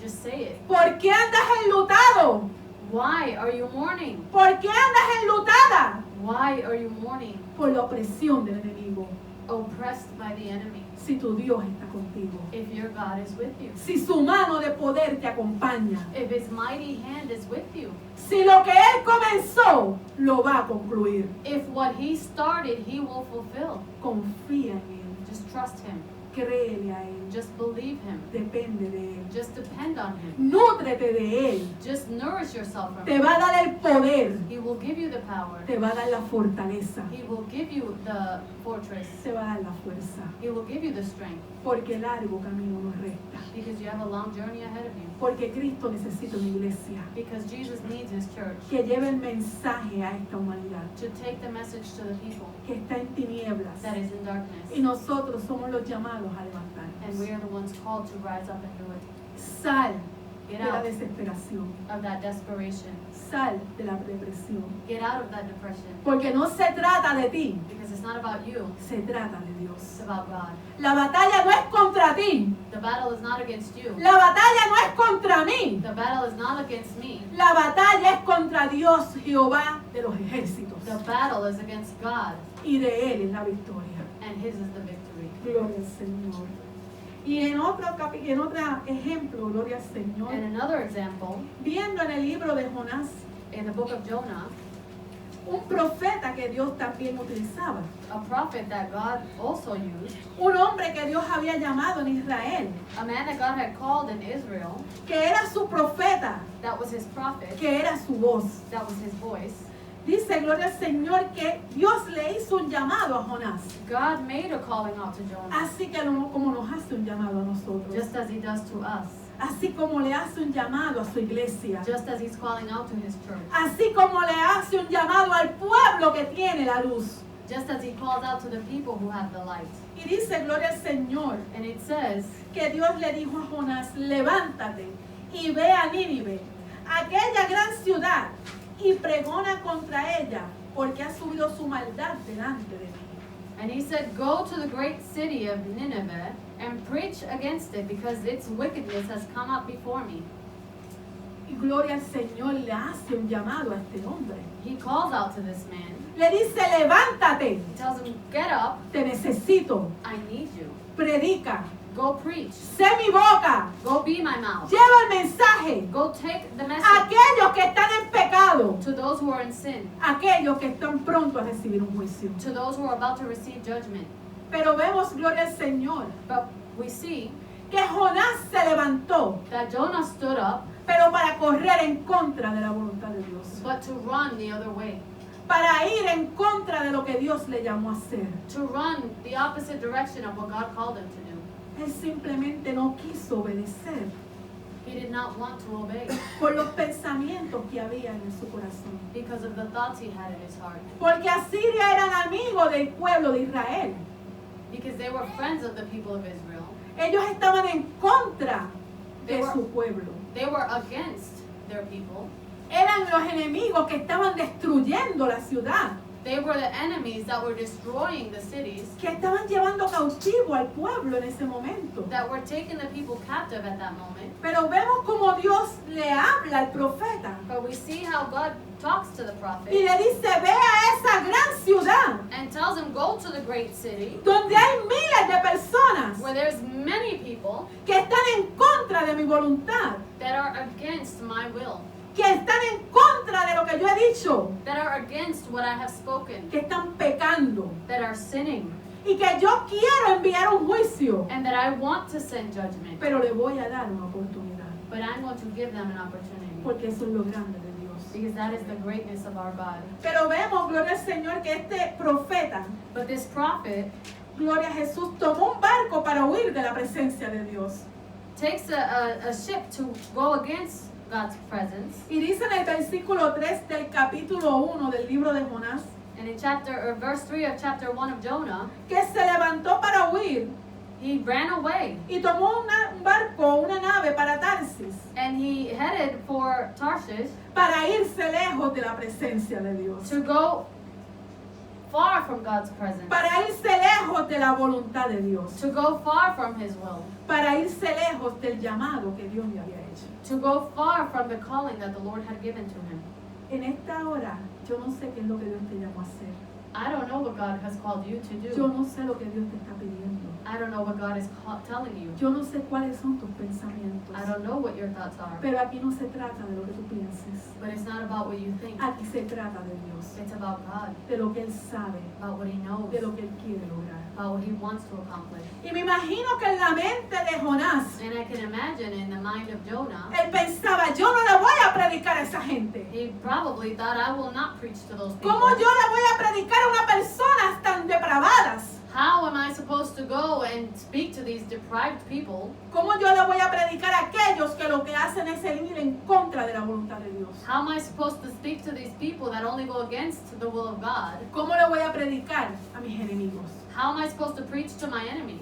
just say it. ¿Por qué andas enlutado? Why are you mourning? ¿Por qué andas enlutada? Why are you mourning? Por la opresión del enemigo. Oppressed by the enemy. Si tu Dios está contigo. If your God is with you. Si su mano de poder te acompaña. If his mighty hand is with you. Si lo que él comenzó, lo va a concluir. If what he started, he will fulfill. Confía en él. Just trust him. Créele a Él. Just believe Him. Depende de Él. Just depend on Him. Nútrete de Él. Just nourish yourself from Te Him. va a dar el poder. He will give you the power. Te va a dar la fortaleza. He will give you the fortress. Te va a dar la fuerza. He will give you the strength. Porque largo camino nos resta. Because you have a long journey ahead of you. Porque Cristo necesita una iglesia Because Jesus needs His church que lleve el mensaje a esta humanidad to take the message to the people que está en tinieblas. that is in darkness. Y nosotros somos los llamados a And we levantarnos. are the ones called to rise up and do it. Sal Get de la out desesperación. of that desperation. Sal de la depresión. Get out of that depression. Porque no se trata de ti, Because it's not about you, se trata de it's Dios. about God. La batalla no es contra ti. The battle is not against you. La batalla no es contra mí. The battle is not against me. La batalla es contra Dios, Jehová de los ejércitos. The battle is against God, Y de Él es la victoria. and His is the victory. Gloria al Señor. Y en otro ejemplo, gloria al Señor, And another example, viendo en el libro de Jonás, in the book of Jonah, un profeta que Dios también utilizaba, a prophet that God also used, un hombre que Dios había llamado en Israel, a man that God had called in Israel, que era su profeta, that was His prophet, que era su voz. that was His voice. Dice, gloria al Señor, que Dios le hizo un llamado a Jonás, God made a calling out to Jonah, así que como nos hace un llamado a nosotros, just as He does to us, así como le hace un llamado a su iglesia, just as He's calling out to His church, así como le hace un llamado al pueblo que tiene la luz. just as He calls out to the people who have the light. Y dice, gloria al Señor, And it says, que Dios le dijo a Jonás, levántate y ve a Nínive, aquella gran ciudad, y pregona contra ella, porque ha subido su maldad delante de mí. and He said, go to the great city of Nineveh and preach against it, because its wickedness has come up before me. Y gloria al Señor, le hace un llamado a este hombre. He calls out to this man. Le dice, levántate, He tells him, get up, te necesito, I need you. predica, Go preach. sé mi boca, Go be my mouth. lleva el mensaje Go take the a message aquellos que están en pecado, to those who are in sin, aquellos que están prontos a recibir un juicio. to those who are about to receive judgment. Pero vemos, gloria al Señor, But we see que Jonás se levantó, that Jonah stood up, pero para correr en contra de la voluntad de Dios, but to run the other way, para ir en contra de lo que Dios le llamó a hacer. to run the opposite direction of what God called him to do. Él simplemente no quiso obedecer He did not want to obey por los pensamientos que había en su corazón. because of the thoughts he had in his heart. Porque Asiria eran amigos del pueblo de Israel. Because they were friends of the people of Israel. Ellos estaban en contra de They were- su pueblo. They were against their people. Eran los enemigos que estaban destruyendo la ciudad, They were the enemies that were destroying the cities, que estaban llevando cautivo al pueblo en ese momento. that were taking the people captive at that moment. Pero vemos como Dios le habla al profeta But we see how God talks to the y prophet le dice, ve a esa gran ciudad and tells him, go to the great city donde hay miles de personas where there's many people que están en contra de mi voluntad, that are against my will, que están en contra de lo que yo he dicho, that are against what I have spoken, que están pecando that are sinning, y que yo quiero enviar un juicio, and that I want to send judgment, pero le voy a dar una oportunidad, but I'm going to give them an opportunity, porque eso es lo grande de Dios. because that is the greatness of our God. Pero vemos, gloria al Señor, que este profeta, But this prophet gloria a Jesús, tomó un barco para huir de la presencia de Dios. takes a ship to go against God's presence. Y dice en el versículo 3 del capítulo 1 del libro de Jonás, And in verse 3 of chapter 1 of Jonah, que se levantó para huir he ran away y tomó un barco, una nave para Tarsis, and he headed for Tarshish para irse lejos de la presencia de Dios, to go far from God's presence, para irse lejos de la voluntad de Dios, to go far from his will, para irse lejos del llamado que Dios le había hecho. to go far from the calling that the Lord had given to him. En esta hora, yo no sé qué es lo que Dios te llamó a hacer. I don't know what God has called you to Yo do. no sé lo que Dios te está pidiendo. I don't know what God is telling you. Yo no sé cuáles son tus pensamientos. I don't know what your thoughts are. Pero aquí no se trata de lo que tú pienses. But it's not about what you think. Aquí se trata de Dios. It's about God, De lo que Él sabe. about what He knows, De lo que Él quiere lograr. about what He wants to accomplish. Y me imagino que en la mente de Jonás, And I can imagine in the mind of Jonah, él pensaba, yo no le voy a predicar a esa gente. he probably thought, I will not preach to those people. ¿Cómo yo le voy a predicar a unas personas tan depravadas? How am I supposed to go and speak to these deprived people? ¿Cómo yo le voy a predicar a aquellos que lo que hacen es ir en contra de la voluntad de Dios? How am I supposed to speak to these people that only go against the will of God? ¿Cómo le voy a predicar a mis enemigos? How am I supposed to preach to my enemy?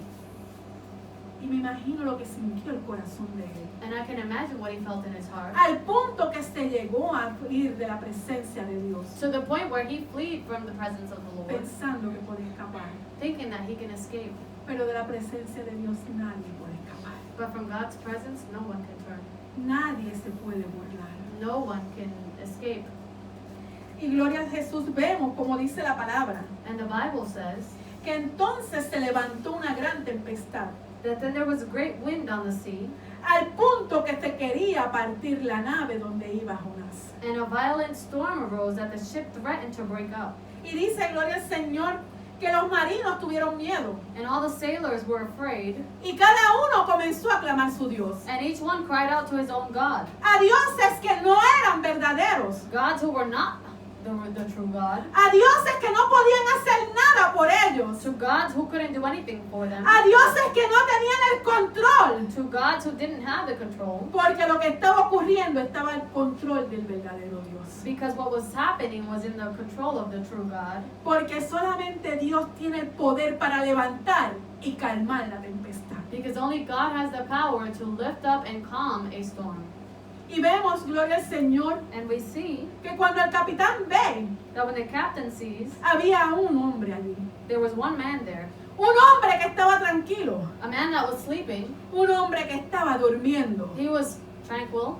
Y me imagino lo que sintió el corazón de él. And I can imagine what he felt in his heart. Al punto que se llegó a ir de la presencia de Dios, To the point where he fled from the presence of the Lord, pensando que podía escapar. thinking that he can escape. Pero de la presencia de Dios nadie puede escapar. But from God's presence, no one can turn. Nadie se puede burlar. No one can escape. Y gloria a Jesús, vemos como dice la palabra, And the Bible says que entonces se levantó una gran tempestad, that then there was a great wind on the sea, al punto que se quería partir la nave donde iba Jonás. and a violent storm arose that the ship threatened to break up. Y dice, gloria al Señor, que los marinos tuvieron miedo. And all the sailors were afraid, Y cada uno comenzó a clamar a su Dios. and each one cried out to his own God. A dioses que no eran verdaderos. Gods who were not the true God. A dioses que no podían hacer nada por ellos. To gods who couldn't do anything for them. A dioses que no tenían el control. To gods who didn't have the control. Porque lo que estaba ocurriendo estaba en control del verdadero Dios. Because what was happening was in the control of the true God. Porque solamente Dios tiene el poder para levantar y calmar la tempestad. Because only God has the power to lift up and calm a storm. Y vemos, gloria al Señor, And we see que cuando el capitán ve, that when the captain sees, había un hombre allí. there was one man there. Un hombre que estaba tranquilo. A man that was sleeping. Un hombre que estaba durmiendo. He was tranquil.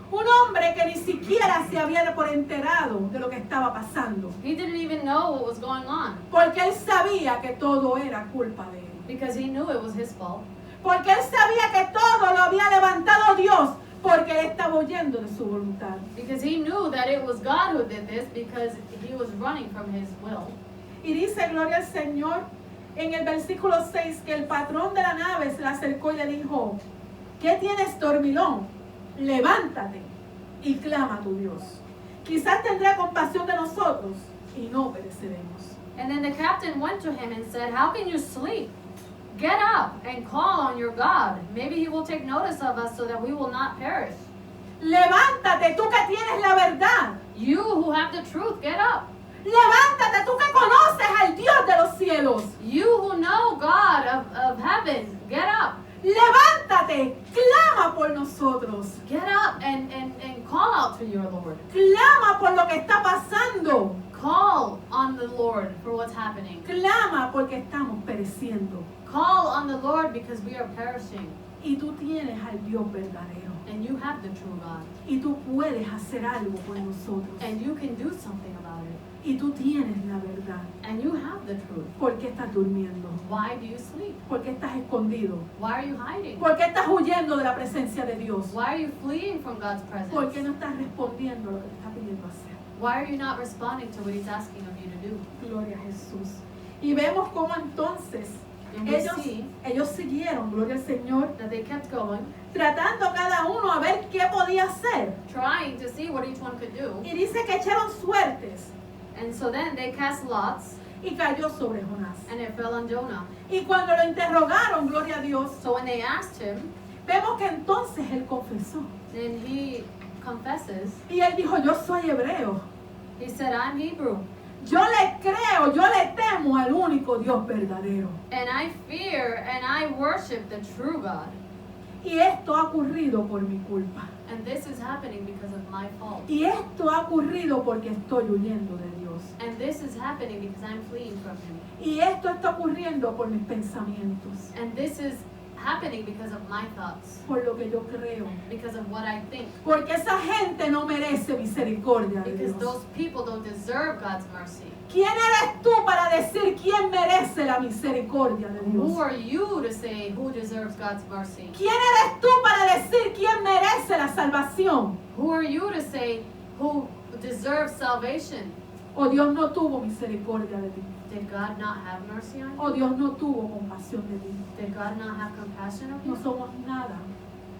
Un hombre que ni siquiera se había por enterado de lo que estaba pasando. He didn't even know what was going on. Porque él sabía que todo era culpa de él. Because he knew it was his fault. Porque él sabía que todo lo había levantado Dios. Porque él estaba huyendo de su voluntad. Because he knew that it was God who did this because he was running from his will. Y dice, gloria al Señor, en el versículo 6, que el patrón de la nave se le acercó y le dijo, ¿qué tienes, dormilón? Levántate y clama a tu Dios. Quizás tendrá compasión de nosotros y no pereceremos. And then the captain went to him and said, how can you sleep? Get up and call on your God. Maybe he will take notice of us so that we will not perish. Levántate, tú que tienes la verdad. You who have the truth, get up. Levántate, tú que conoces al Dios de los cielos. You who know God of heaven, get up. Levántate, clama por nosotros. Get up and call out to your Lord. Clama por lo que está pasando. Call on the Lord for what's happening. Clama porque estamos pereciendo. Call on the Lord because we are perishing. Y tú tienes al Dios verdadero. And you have the true God. Y tú puedes hacer algo por nosotros. And you can do something about it. Y tú tienes la verdad. And you have the truth. ¿Por qué estás durmiendo? Why do you sleep? ¿Por qué estás escondido? Why are you hiding? ¿Por qué estás huyendo de la presencia de Dios? Why are you fleeing from God's ¿Por qué presence? no estás respondiendo a lo que te está pidiendo hacer? Why are you not responding to what He's asking of you to do? Gloria a Jesús. Y vemos cómo entonces And we see ellos siguieron, gloria al Señor, that they kept going, tratando cada uno a ver qué podía hacer. trying to see what each one could do. Y dice que echaron suertes And so then they cast lots, y cayó sobre Jonás. and it fell on Jonah. Y cuando lo interrogaron, gloria a Dios, So when they asked him, vemos que entonces él confesó. then he confesses. Y él dijo, yo soy hebreo. He said, I'm Hebrew, Yo le creo, yo le temo al único Dios verdadero. and I fear and I worship the true God. Y esto ha ocurrido por mi culpa. And this is happening because of my fault. Y esto ha ocurrido porque estoy huyendo de Dios. And this is happening because I'm fleeing from Him. Y esto está ocurriendo por mis pensamientos. And this is happening because of my thoughts, por lo que yo creo. because of what I think. Porque esa gente no merece misericordia de Because Dios. those people don't deserve God's mercy. ¿Quién eres tú para decir quién merece la misericordia de Dios? Who are you to say who deserves God's mercy? ¿Quién eres tú para decir quién merece la salvación? Who are you to say who deserves salvation? O Dios no tuvo misericordia de ti. Did God not have mercy on you? O Dios no tuvo compasión de ti. Did God not have compassion on No you? somos nada.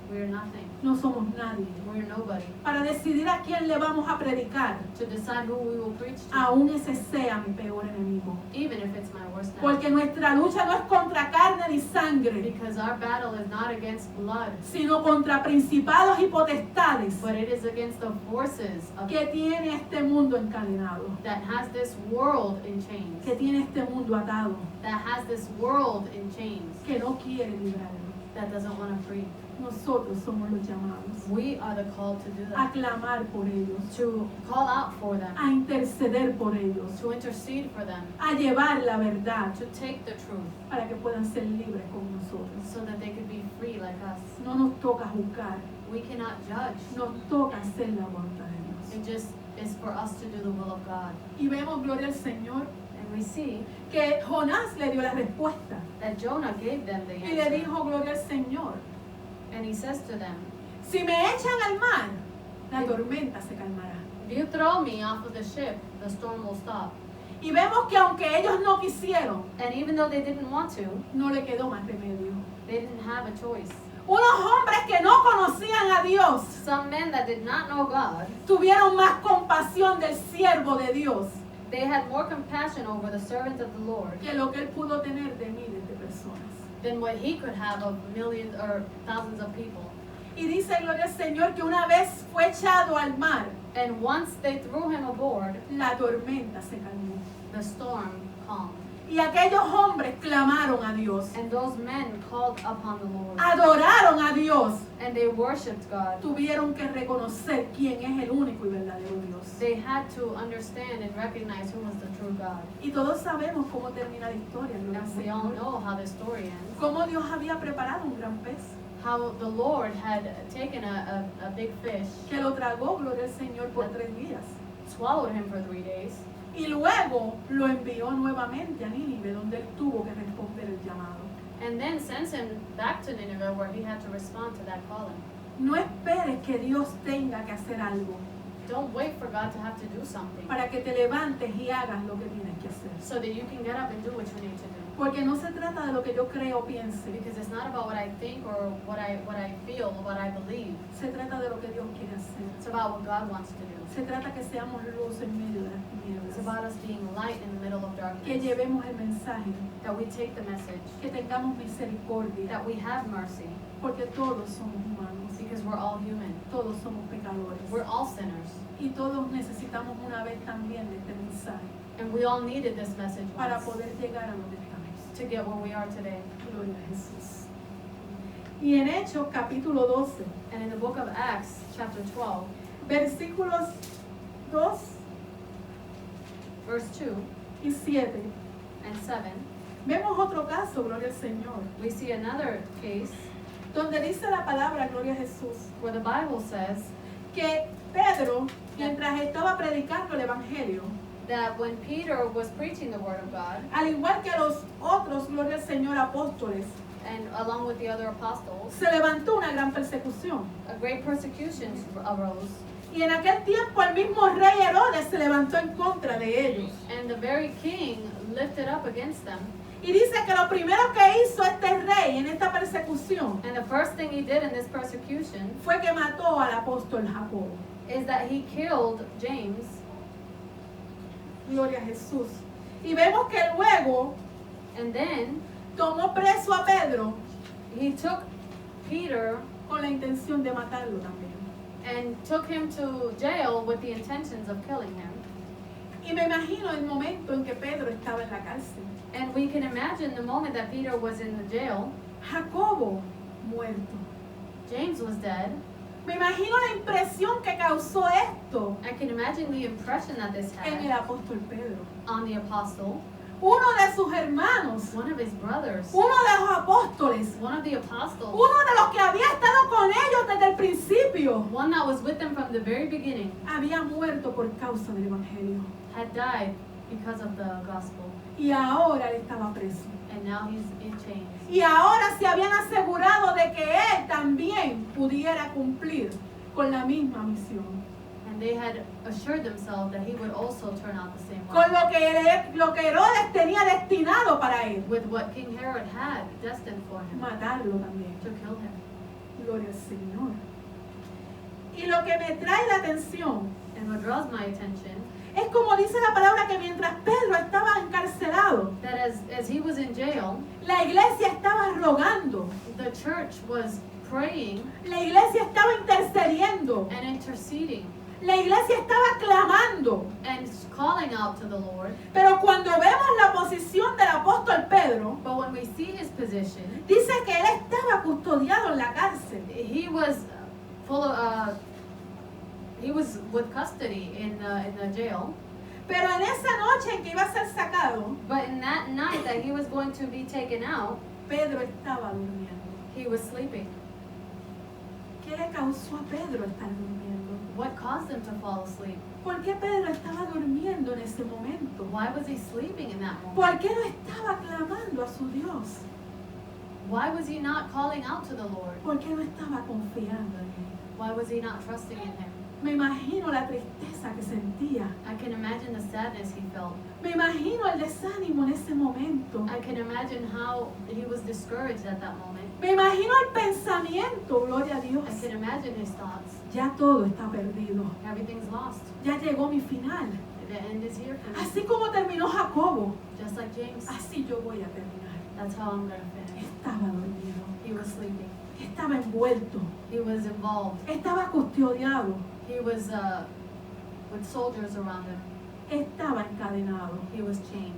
We're nothing. No somos nadie. We're nobody. Para decidir a quién le vamos a predicar, To decide who we will preach to, aún ese sea mi peor enemigo. even if it's my worst enemy. Porque nuestra lucha no es contra carne ni sangre, Because our battle is not against blood, sino contra principados y potestades but it is against the forces of, que tiene este mundo encadenado, that has this world in chains. que tiene este mundo atado, That has this world in chains. que no quiere librarlo. That doesn't want to free. Nosotros somos los llamados We are the called to do a that. clamar por ellos, To call out for them. a interceder por ellos, To intercede for them. a llevar la verdad To take the truth para que puedan ser libres como nosotros. so that they could be free like us. No nos toca juzgar, We cannot judge. nos toca hacer la voluntad de Dios. It just is for us to do the will of God. Y vemos, gloria al Señor, And we see que Jonás le dio la respuesta that Jonah gave them the y le answer. dijo, gloria al Señor, And he says to them, si me echan al mar, la tormenta se calmará. if you throw me off of the ship, the storm will stop. Y vemos que aunque ellos no quisieron, And even though they didn't want to, no le quedó más remedio. they didn't have a choice. Unos hombres que no conocían a Dios Some men that did not know God, tuvieron más compasión del siervo de Dios they had more compassion over the servant of the Lord que lo que él pudo tener de miles de personas. than what he could have of millions or thousands of people. Y dice, gloria al Señor, que una vez fue echado al mar, And once they threw him aboard, la tormenta se calmó. the storm calmed. Y aquellos hombres clamaron a Dios, And those men called upon the Lord. adoraron a Dios, And they worshipped God. tuvieron que reconocer quién es el único y verdadero Dios. They had to understand and recognize who was the true God. Y todos sabemos cómo termina la historia, gloria al And we all Señor. know how the story ends. Cómo Dios había preparado un gran pez How the Lord had taken a big fish, que lo tragó, gloria al Señor, por 3 días. swallowed him for 3 days, Y luego lo envió nuevamente a Nínive, donde él tuvo que responder el llamado. and then sends him back to Nineveh where he had to respond to that calling. No esperes que Dios tenga que hacer algo Don't wait for God to have to do something para que te levantes y hagas lo que tienes que hacer. so that you can get up and do what you need to do. Porque no se trata de lo que yo creo o piense, Because it's not about what I think or what I feel or what I believe. se trata de lo que Dios quiere hacer. It's about what God wants to do. Se trata que seamos luz en medio de las It's tinieblas, about us being light in the middle of que darkness. llevemos el mensaje, That we take the message. que tengamos misericordia, That we have mercy. porque todos somos humanos, Because we're all human. todos somos pecadores We're all sinners. y todos necesitamos una vez también de este mensaje And we all needed this message para once poder llegar a donde estamos. to get where we are today. Gloria a Jesús. Y en Hechos capítulo 12, And in the book of Acts, chapter 12, versículos 2 verse 2 y 7, and 7, vemos otro caso, gloria al Señor, we see another case donde dice la palabra, gloria a Jesús, where the Bible says que Pedro, mientras estaba predicando el Evangelio, that when Peter was preaching the word of God, al igual que los otros, gloria al Señor, apóstoles, and along with the other apostles, se levantó una gran persecución. a great persecution arose, Y en aquel tiempo el mismo rey Herodes se levantó en contra de ellos. and the very king lifted up against them. Y dice que lo primero que hizo este rey en esta persecución And the first thing he did in this persecution fue que mató al apóstol Jacobo. is that he killed James. Gloria a Jesús. Y vemos que luego And then tomó preso a Pedro he took Peter con la intención de matarlo también. and took him to jail with the intentions of killing him. Y me imagino el momento en que Pedro estaba en la cárcel. And we can imagine the moment that Peter was in the jail, Jacobo muerto. James was dead. Me imagino la impresión que causó esto I can imagine the impression that this en el had apóstol Pedro. on the apostle. uno de sus hermanos, one of his brothers, uno de los apóstoles, one of the apostles, uno de los que había estado con ellos desde el principio, one that was with them from the very beginning, había muerto por causa del Evangelio. had died because of the gospel. Y ahora él estaba preso. And now he's in chains. Y ahora se habían asegurado de que él también pudiera cumplir con la misma misión. And they had assured themselves that he would also turn out the same way. Con lo que Herodes tenía destinado para él. With what King Herod had destined for him, Matarlo también. to kill him. Gloria al Señor. Y lo que me trae la atención And what draws my attention, es como dice la palabra que mientras Pedro estaba encarcelado, that as he was in jail, la iglesia estaba rogando, the church was praying la iglesia estaba intercediendo, and interceding la iglesia estaba clamando. and calling out to the Lord. Pero cuando vemos la posición del apóstol Pedro, But when we see his position, dice que él estaba custodiado en la cárcel. he was full of, he was with custody in the jail. Pero en esa noche en que iba a ser sacado, But in that night that he was going to be taken out, Pedro estaba durmiendo. he was sleeping. ¿Qué le causó a Pedro estar durmiendo? What caused him to fall asleep? ¿Por qué Pedro estaba durmiendo en ese momento? Why was he sleeping in that moment? ¿Por qué no estaba clamando a su Dios? Why was he not calling out to the Lord? ¿Por qué no estaba confiando en él? Why was he not trusting in him? Me imagino la tristeza que sentía. I can imagine the sadness he felt. Me imagino el desánimo en ese momento. I can imagine how he was discouraged at that moment. Me imagino el pensamiento, gloria a Dios. I can imagine his thoughts. Ya todo está perdido. Everything's lost. Ya llegó mi final. The end is here for me. Así como terminó Jacobo, Just like James. así yo voy a terminar. That's how I'm going to finish. Estaba dormido, He was sleeping. estaba envuelto, He was involved. estaba custodiado, He was with soldiers around him. estaba encadenado He was chained.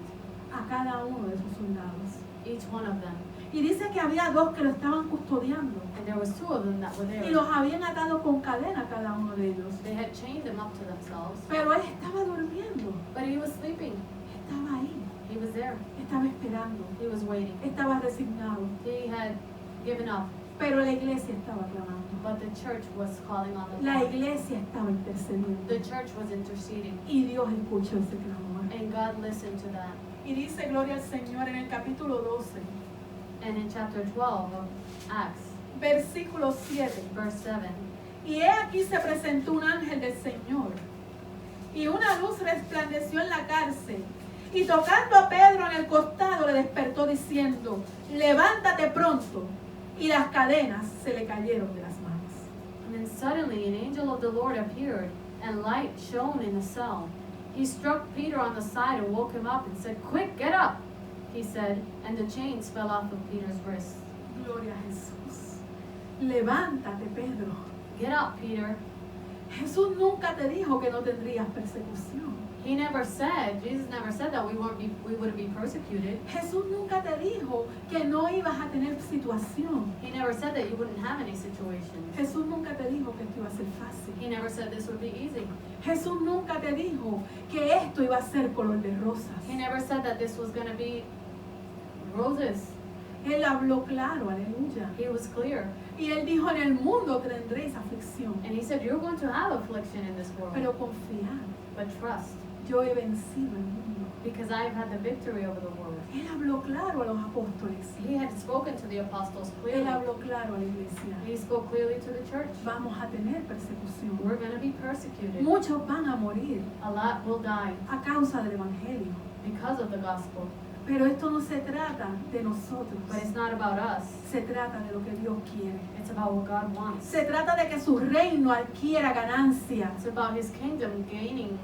a cada uno de sus soldados. Each one of them. Y dice que había dos que lo estaban custodiando And there was two of them that were y there. los habían atado con cadena a cada uno de ellos. They had chained him up to themselves. Pero él estaba durmiendo, But he was sleeping. estaba ahí, He was there. estaba esperando, He was waiting. estaba resignado. He had given up. Pero la iglesia estaba clamando. But the church was calling on the La Lord. iglesia estaba intercediendo. The church was interceding. Y Dios escuchó ese clamor. And God listened to that. Y dice gloria al Señor en el capítulo 12, And in chapter 12 of Acts, versículo 7. verse 7, Y he aquí se presentó un ángel del Señor. Y una luz resplandeció en la cárcel. Y tocando a Pedro en el costado le despertó diciendo, levántate pronto. Y las cadenas se le cayeron de las manos. and then suddenly an angel of the Lord appeared, and light shone in the cell. He struck Peter on the side and woke him up and said, "Quick, get up," he said, and the chains fell off of Peter's wrists. Gloria a Jesús. Levántate, Pedro. Get up, Peter. Jesús nunca te dijo que no tendrías persecución. He never said, Jesus never said that we wouldn't be persecuted. Jesús nunca te dijo que no ibas a tener situación. He never said that you wouldn't have any situations. Jesús nunca te dijo que esto iba a ser fácil. He never said this would be easy. Jesús nunca te dijo que esto iba a ser color de rosas. He never said that this was going to be roses. Él habló claro, aleluya. He was clear. Y él dijo, en el mundo tendréis aflicción, And he said, you're going to have affliction in this world. pero confiad, But trust, yo he vencido el mundo. because I have had the victory over the world. Él habló claro a los apóstoles. He had spoken to the apostles Él clearly. habló claro a la iglesia. He spoke clearly to the church. Vamos a tener persecución. We're going to be persecuted. Muchos van a morir A lot will die a causa del evangelio. because of the gospel. Pero esto no se trata de nosotros. But it's not about us. Se trata de lo que Dios quiere. It's about what God wants. Se trata de que su reino adquiera ganancia. It's about his kingdom gaining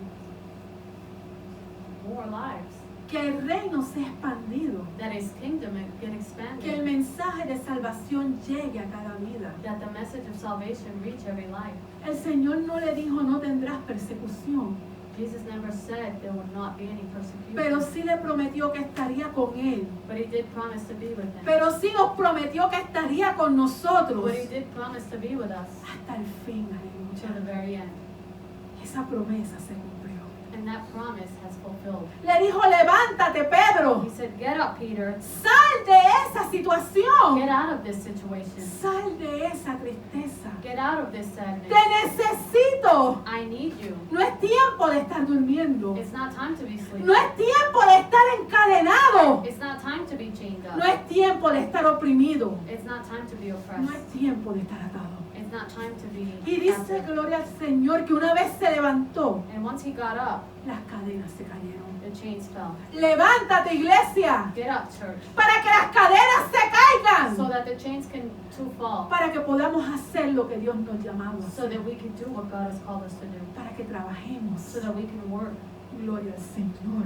more lives. Que el reino sea expandido. That his kingdom get Que el expanded. mensaje de salvación llegue a cada vida. That the message of salvation reach every life. El Señor no le dijo no tendrás persecución, Jesus never said there would not be any persecution. pero sí le prometió que estaría con él. But he did promise to be with him. Pero sí nos prometió que estaría con nosotros But he did promise to be with us hasta el fin, to the aleluya. very end. Esa promesa se cumplió. And that promise has fulfilled. Le dijo, levántate, Pedro. He said, get up, Peter. Sal de esa situación. Get out of this situation. Sal de esa tristeza. Get out of this sadness. Te necesito. I need you. No es tiempo de estar durmiendo. It's not time to be sleeping. No es tiempo de estar encadenado. It's not time to be chained up. No es tiempo de estar oprimido. It's not time to be No oppressed. es tiempo de estar atado. It's not time to be Y dice, captive. gloria al Señor, que una vez se levantó, And once he got up, las cadenas se cayeron. the chains fell. Levántate, iglesia, Get up, church. para que las cadenas se caigan. So that the chains can too fall. Para que podamos hacer lo que Dios nos ha llamado a So hacer. that we can do what God has called us to do. Para que trabajemos. So that we can work. Gloria al Señor.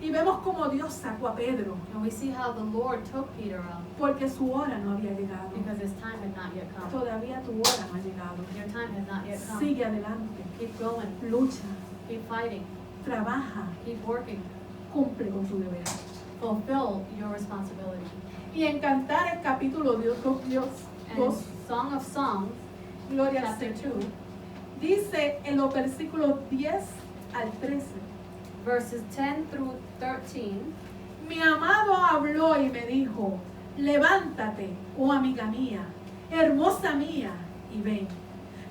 Y vemos como Dios sacó a Pedro, And we see how the Lord took Peter out porque su hora no había llegado. because his time had not yet come. Todavía tu hora no ha llegado. Your time has not yet come. Sigue adelante, Keep going. lucha, Keep fighting. trabaja, Keep working. cumple con tu deber. Fulfill your responsibility. Y en Cantares capítulo 2, And Song of Songs, gloria al chapter Señor, 2, dice en los versículos 10 al 13, verses 10 through 13, mi amado habló y me dijo, levántate, oh amiga mía, hermosa mía, y ven,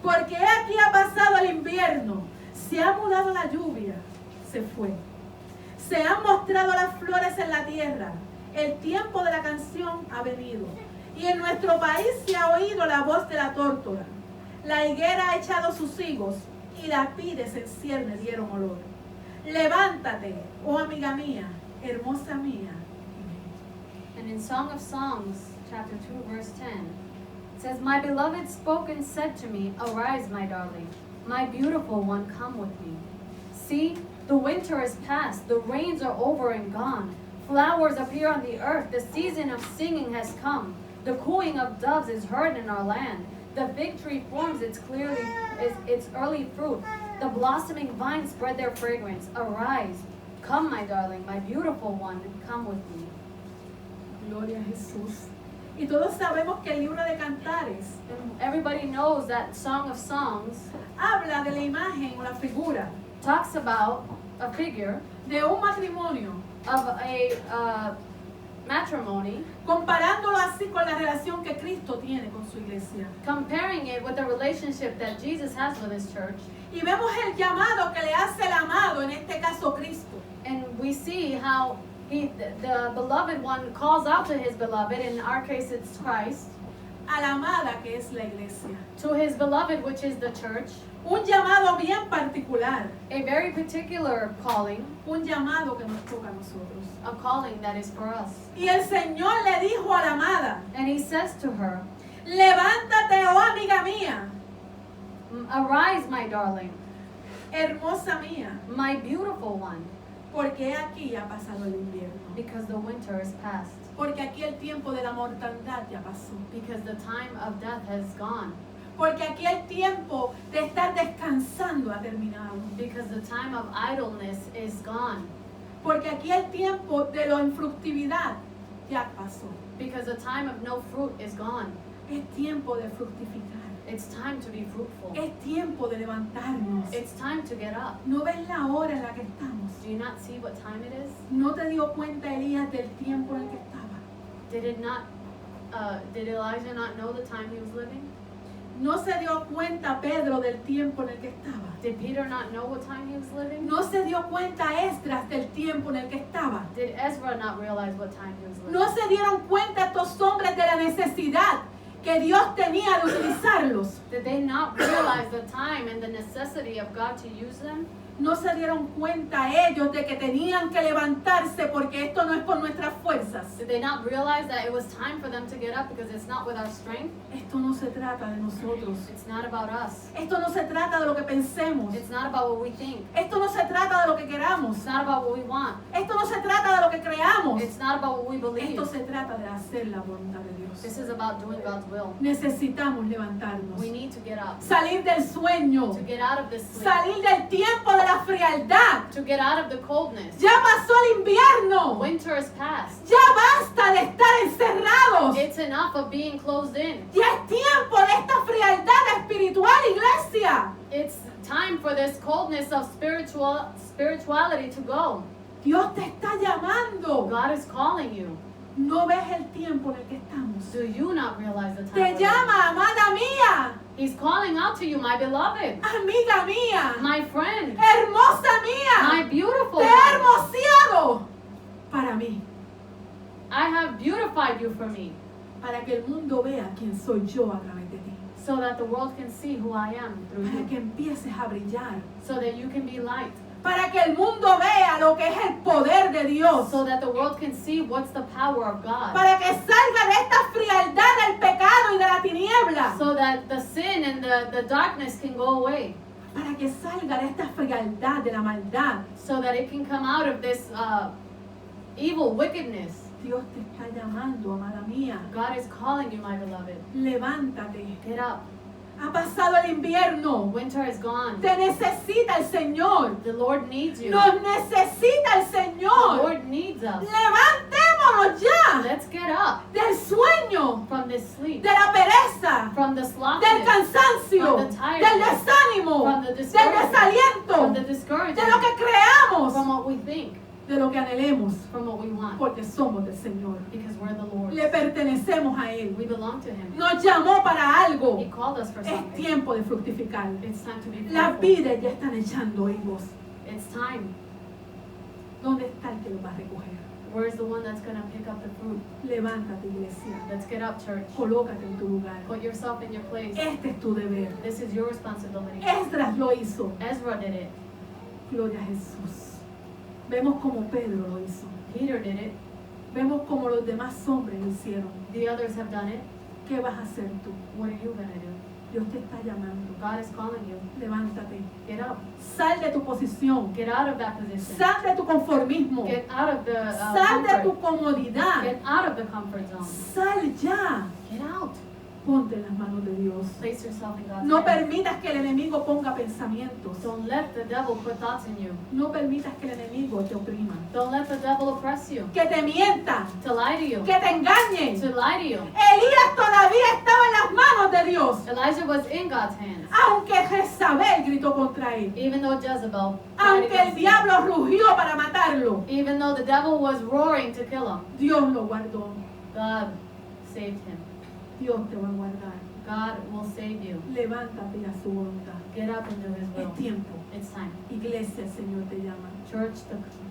porque aquí ha pasado el invierno, se ha mudado la lluvia, se fue, se han mostrado las flores en la tierra, el tiempo de la canción ha venido, y en nuestro país se ha oído la voz de la tórtola, la higuera ha echado sus higos, y las pides en cierne dieron olor. Levántate, oh amiga mía, hermosa mía. and in Song of Songs, chapter 2, verse 10, it says, my beloved spoke and said to me, arise, my darling, my beautiful one, come with me. See, the winter is past, the rains are over and gone. Flowers appear on the earth, the season of singing has come. The cooing of doves is heard in our land. The fig tree forms its early fruit. The blossoming vines spread their fragrance. Arise, come, my darling, my beautiful one, come with me. Gloria a Jesús. Y todos sabemos que el libro de Cantares And everybody knows that Song of Songs habla de la imagen o la figura talks about a figure de un matrimonio, of a matrimony, comparándolo así con la relación que Cristo tiene con su iglesia. comparing it with the relationship that Jesus has with his church. Y vemos el llamado que le hace el amado, en este caso Cristo, And we see how the beloved one calls out to his beloved, in our case it's Christ, a la amada que es la iglesia. to his beloved, which is the church, Un llamado bien particular, a very particular calling, un llamado que nos toca a nosotros. a calling that is for us. Y el Señor le dijo a la amada, And he says to her, levántate, oh amiga mía, arise, my darling, hermosa mía, my beautiful one, porque aquí ha pasado el invierno. because the winter is past, Porque aquí el tiempo de la mortandad ya pasó. because the time of death has gone, Porque aquí el tiempo de estar descansando ha terminado. because the time of idleness is gone, Porque aquí el tiempo de la infructividad ya pasó. because the time of no fruit is gone. Es tiempo de fructificar. It's time to be fruitful. Es tiempo de levantarnos. It's time to get up. ¿No ves la hora en la que estamos? Do you not see what time it is? ¿No te dio cuenta Elías del tiempo en el que estaba? Did Elijah not know the time he was living? ¿No se dio cuenta Pedro del tiempo en el que estaba? Did Peter not know what time he was living? ¿No se dio cuenta Esdras del tiempo en el que estaba? Did Ezra not realize what time he was living? ¿No se dieron cuenta estos hombres de la necesidad que Dios tenía de utilizarlos? Did they not realize the time and the necessity of God to use them? ¿No se dieron cuenta ellos de que tenían que levantarse porque esto no es por nuestras fuerzas? Did they not realize that it was time for them to get up because it's not with our strength? Esto no se trata de nosotros. It's not about us. Esto no se trata de lo que pensemos. It's not about what we think. Esto no se trata de lo que queramos. It's not about what we want. Esto no se trata de lo que creamos. It's not about what we believe. Esto se trata de hacer la voluntad de Dios. This is about doing God's will. Necesitamos levantarnos. We need to get up. Salir del sueño. To get out of this sleep. Salir del tiempo de la frialdad. To get out of the coldness. Ya pasó el invierno. Winter is past. Ya basta de estar encerrados. It's enough of being closed in. Ya es tiempo de esta frialdad espiritual, iglesia. It's time for this coldness of spirituality to go. Dios te está llamando. God is calling you. No ves el tiempo en el que estamos. Do you not realize the time? Te we're in? llama, amada mía, He's calling out to you, my beloved, amiga mía, my friend, hermosa mía. my beautiful Te he one. hermoseado para mí, I have beautified you for me, para que el mundo vea quién soy yo a través de ti. so that the world can see who I am through Para you, que empieces a brillar. so that you can be light, Para que el mundo vea lo que es el poder de Dios. so that the world can see what's the power of God, Para que salga de esta frialdad del pecado y de la tiniebla. so that the sin and the darkness can go away, Para que salga de esta frialdad de la maldad. so that it can come out of this evil wickedness. Dios te está llamando, amada mía. God is calling you, my beloved. Levántate. Get up. Ha pasado el invierno. Winter is gone. Te necesita el Señor. The Lord needs you. Nos necesita el The Señor. Lord needs us. Levantémonos ya Let's get up del sueño, from this sleep, de la pereza, from the del slothfulness, cansancio, From the tiredness, del desánimo, from the del discouragement, desaliento, from the de lo discouragement, que creamos, from what we think, de lo que anhelemos, from what we want, porque somos del Señor. because we're the Lord's. Le pertenecemos a Él. We belong to Him. Nos llamó para algo. He called us for Es something. tiempo de fructificar. It's time to be Las fruitful. vides ya están echando higos. It's time. ¿Dónde está el que los va a recoger? Where's the one that's going to pick up the fruit? Levántate, iglesia. Let's get up, church. Colócate en tu lugar. Put yourself in your place. Este es tu deber. This is your responsibility. Esdras lo hizo. Ezra did it. Gloria a Jesús. Vemos como Pedro lo hizo. Peter did it. Vemos como los demás hombres lo hicieron. The others have done it. ¿Qué vas a hacer tú? What are you going to do? Dios te está llamando. God is calling you. Levántate. Get up. Sal de tu posición. Get out of that position. Sal de tu conformismo. Get out of the Sal de tu comfort. comodidad. Get out of the comfort zone. Sal ya. Get out. Ponte en las manos de Dios. Place yourself in God's No hands. permitas que el enemigo ponga pensamientos. Don't let the devil put thoughts in you. No permitas que el enemigo te oprima. Don't let the devil oppress you. Que te mienta. To lie to you. Que te engañen. To lie to you. Elías todavía estaba en las manos de Dios. Elijah was in God's hands. Aunque Jezabel gritó contra él. Even though Jezebel cried Aunque el against him. diablo rugió para matarlo. Even though the devil was roaring to kill him. Dios lo guardó. God saved him. Dios te va a guardar. God will save you. Levántate a su voluntad. Get up and do His will. Es tiempo. It's time. Iglesia, el Señor te llama. Church,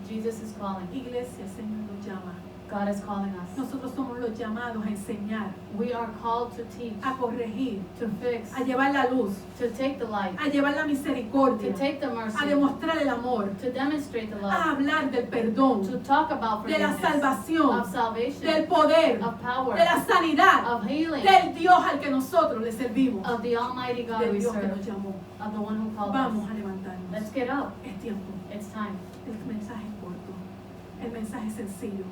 Jesus is calling. Iglesia, el Señor nos llama. God is calling us. Nosotros somos los llamados a enseñar, We are called to teach, a corregir, to fix, a llevar la luz, to take the light, a llevar la misericordia, to take the a mercy, demostrar el amor, to demonstrate the a love, hablar del perdón, to talk about de la forgiveness, salvación, of salvation, del poder, of power, de la sanidad, of healing, del Dios al que nosotros le servimos, of the Almighty God del we Dios que serve, nos llamó. of the one who called Vamos us. a levantarnos. Let's get up. Es tiempo. It's time. El mensaje es corto. El mensaje es sencillo.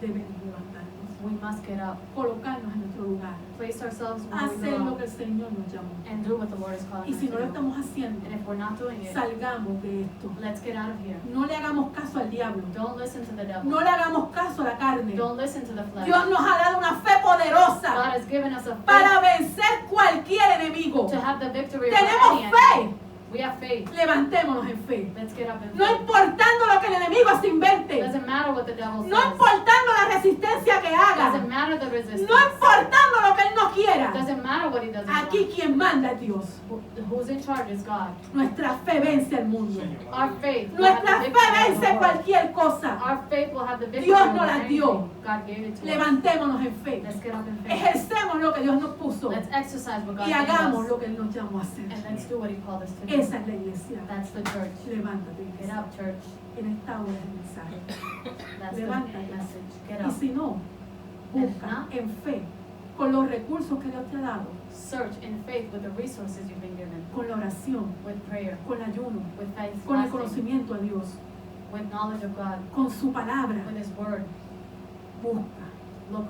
Debemos levantarnos. We must get up. Colocarnos en nuestro lugar. Place ourselves where we Hacer lo belong que el Señor nos llamó. and do what the Lord is calling Y us si no lo to do. estamos haciendo, And if we're not doing it, salgamos de esto. let's get out of here. No le hagamos caso al diablo. Don't listen to the devil. No le hagamos caso a la carne. Don't listen to the flesh. Dios nos ha dado una fe poderosa God has given us a para faith vencer cualquier enemigo. to have the victory over Tenemos any fe. enemy. We have faith. Levantémonos en fe. Let's get up and No faith. importando lo que el enemigo se invente. Doesn't matter what the devil No says. importando la resistencia que haga. Doesn't matter the resistance. No importando lo que él no quiera. Doesn't matter what he doesn't Aquí want. quien manda es Dios. Who's in charge is God. Nuestra fe vence al mundo. Our faith will have Nuestra the fe victory over vence the world. cualquier cosa. Our faith will have the victory Dios over nos las anything. dio. God gave it to us. Levantémonos en fe. Let's get up in faith. Ejercemos lo que Dios nos puso. Let's exercise what God Y gave hagamos us. lo que Él nos llamó a hacer. And let's do what he called us to do. Esa es la iglesia. That's the church. Levántate, Get iglesia. up, church. En esta hora es el mensaje. That's the Levántate. message. Get Y up. si no, busca en fe, con los recursos que Dios te ha dado, Search in faith with the resources you've been given. con la oración, With prayer. con el ayuno, With faith. con el Fasting. conocimiento a Dios, With knowledge of God. con su palabra. With his word. Busca. Look.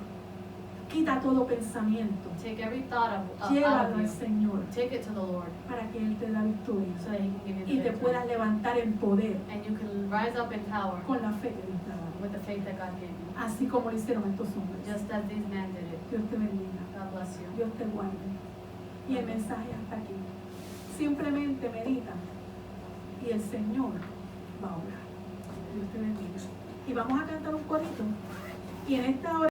Quita todo pensamiento. Take every thought out Llévalo of al you. Señor Take it to the Lord para que Él te da victoria so that he can give you y the te victory. puedas levantar en poder And you can rise up in power con la fe que Dios te ha dado. with the faith that God gave you. Así como lo hicieron estos hombres. Just as these men did it. Dios te bendiga. God bless you. Dios te guarde. Y el mensaje hasta aquí. simplemente medita y el Señor va a obrar. Dios te bendiga. Y vamos a cantar un corito. Y en esta hora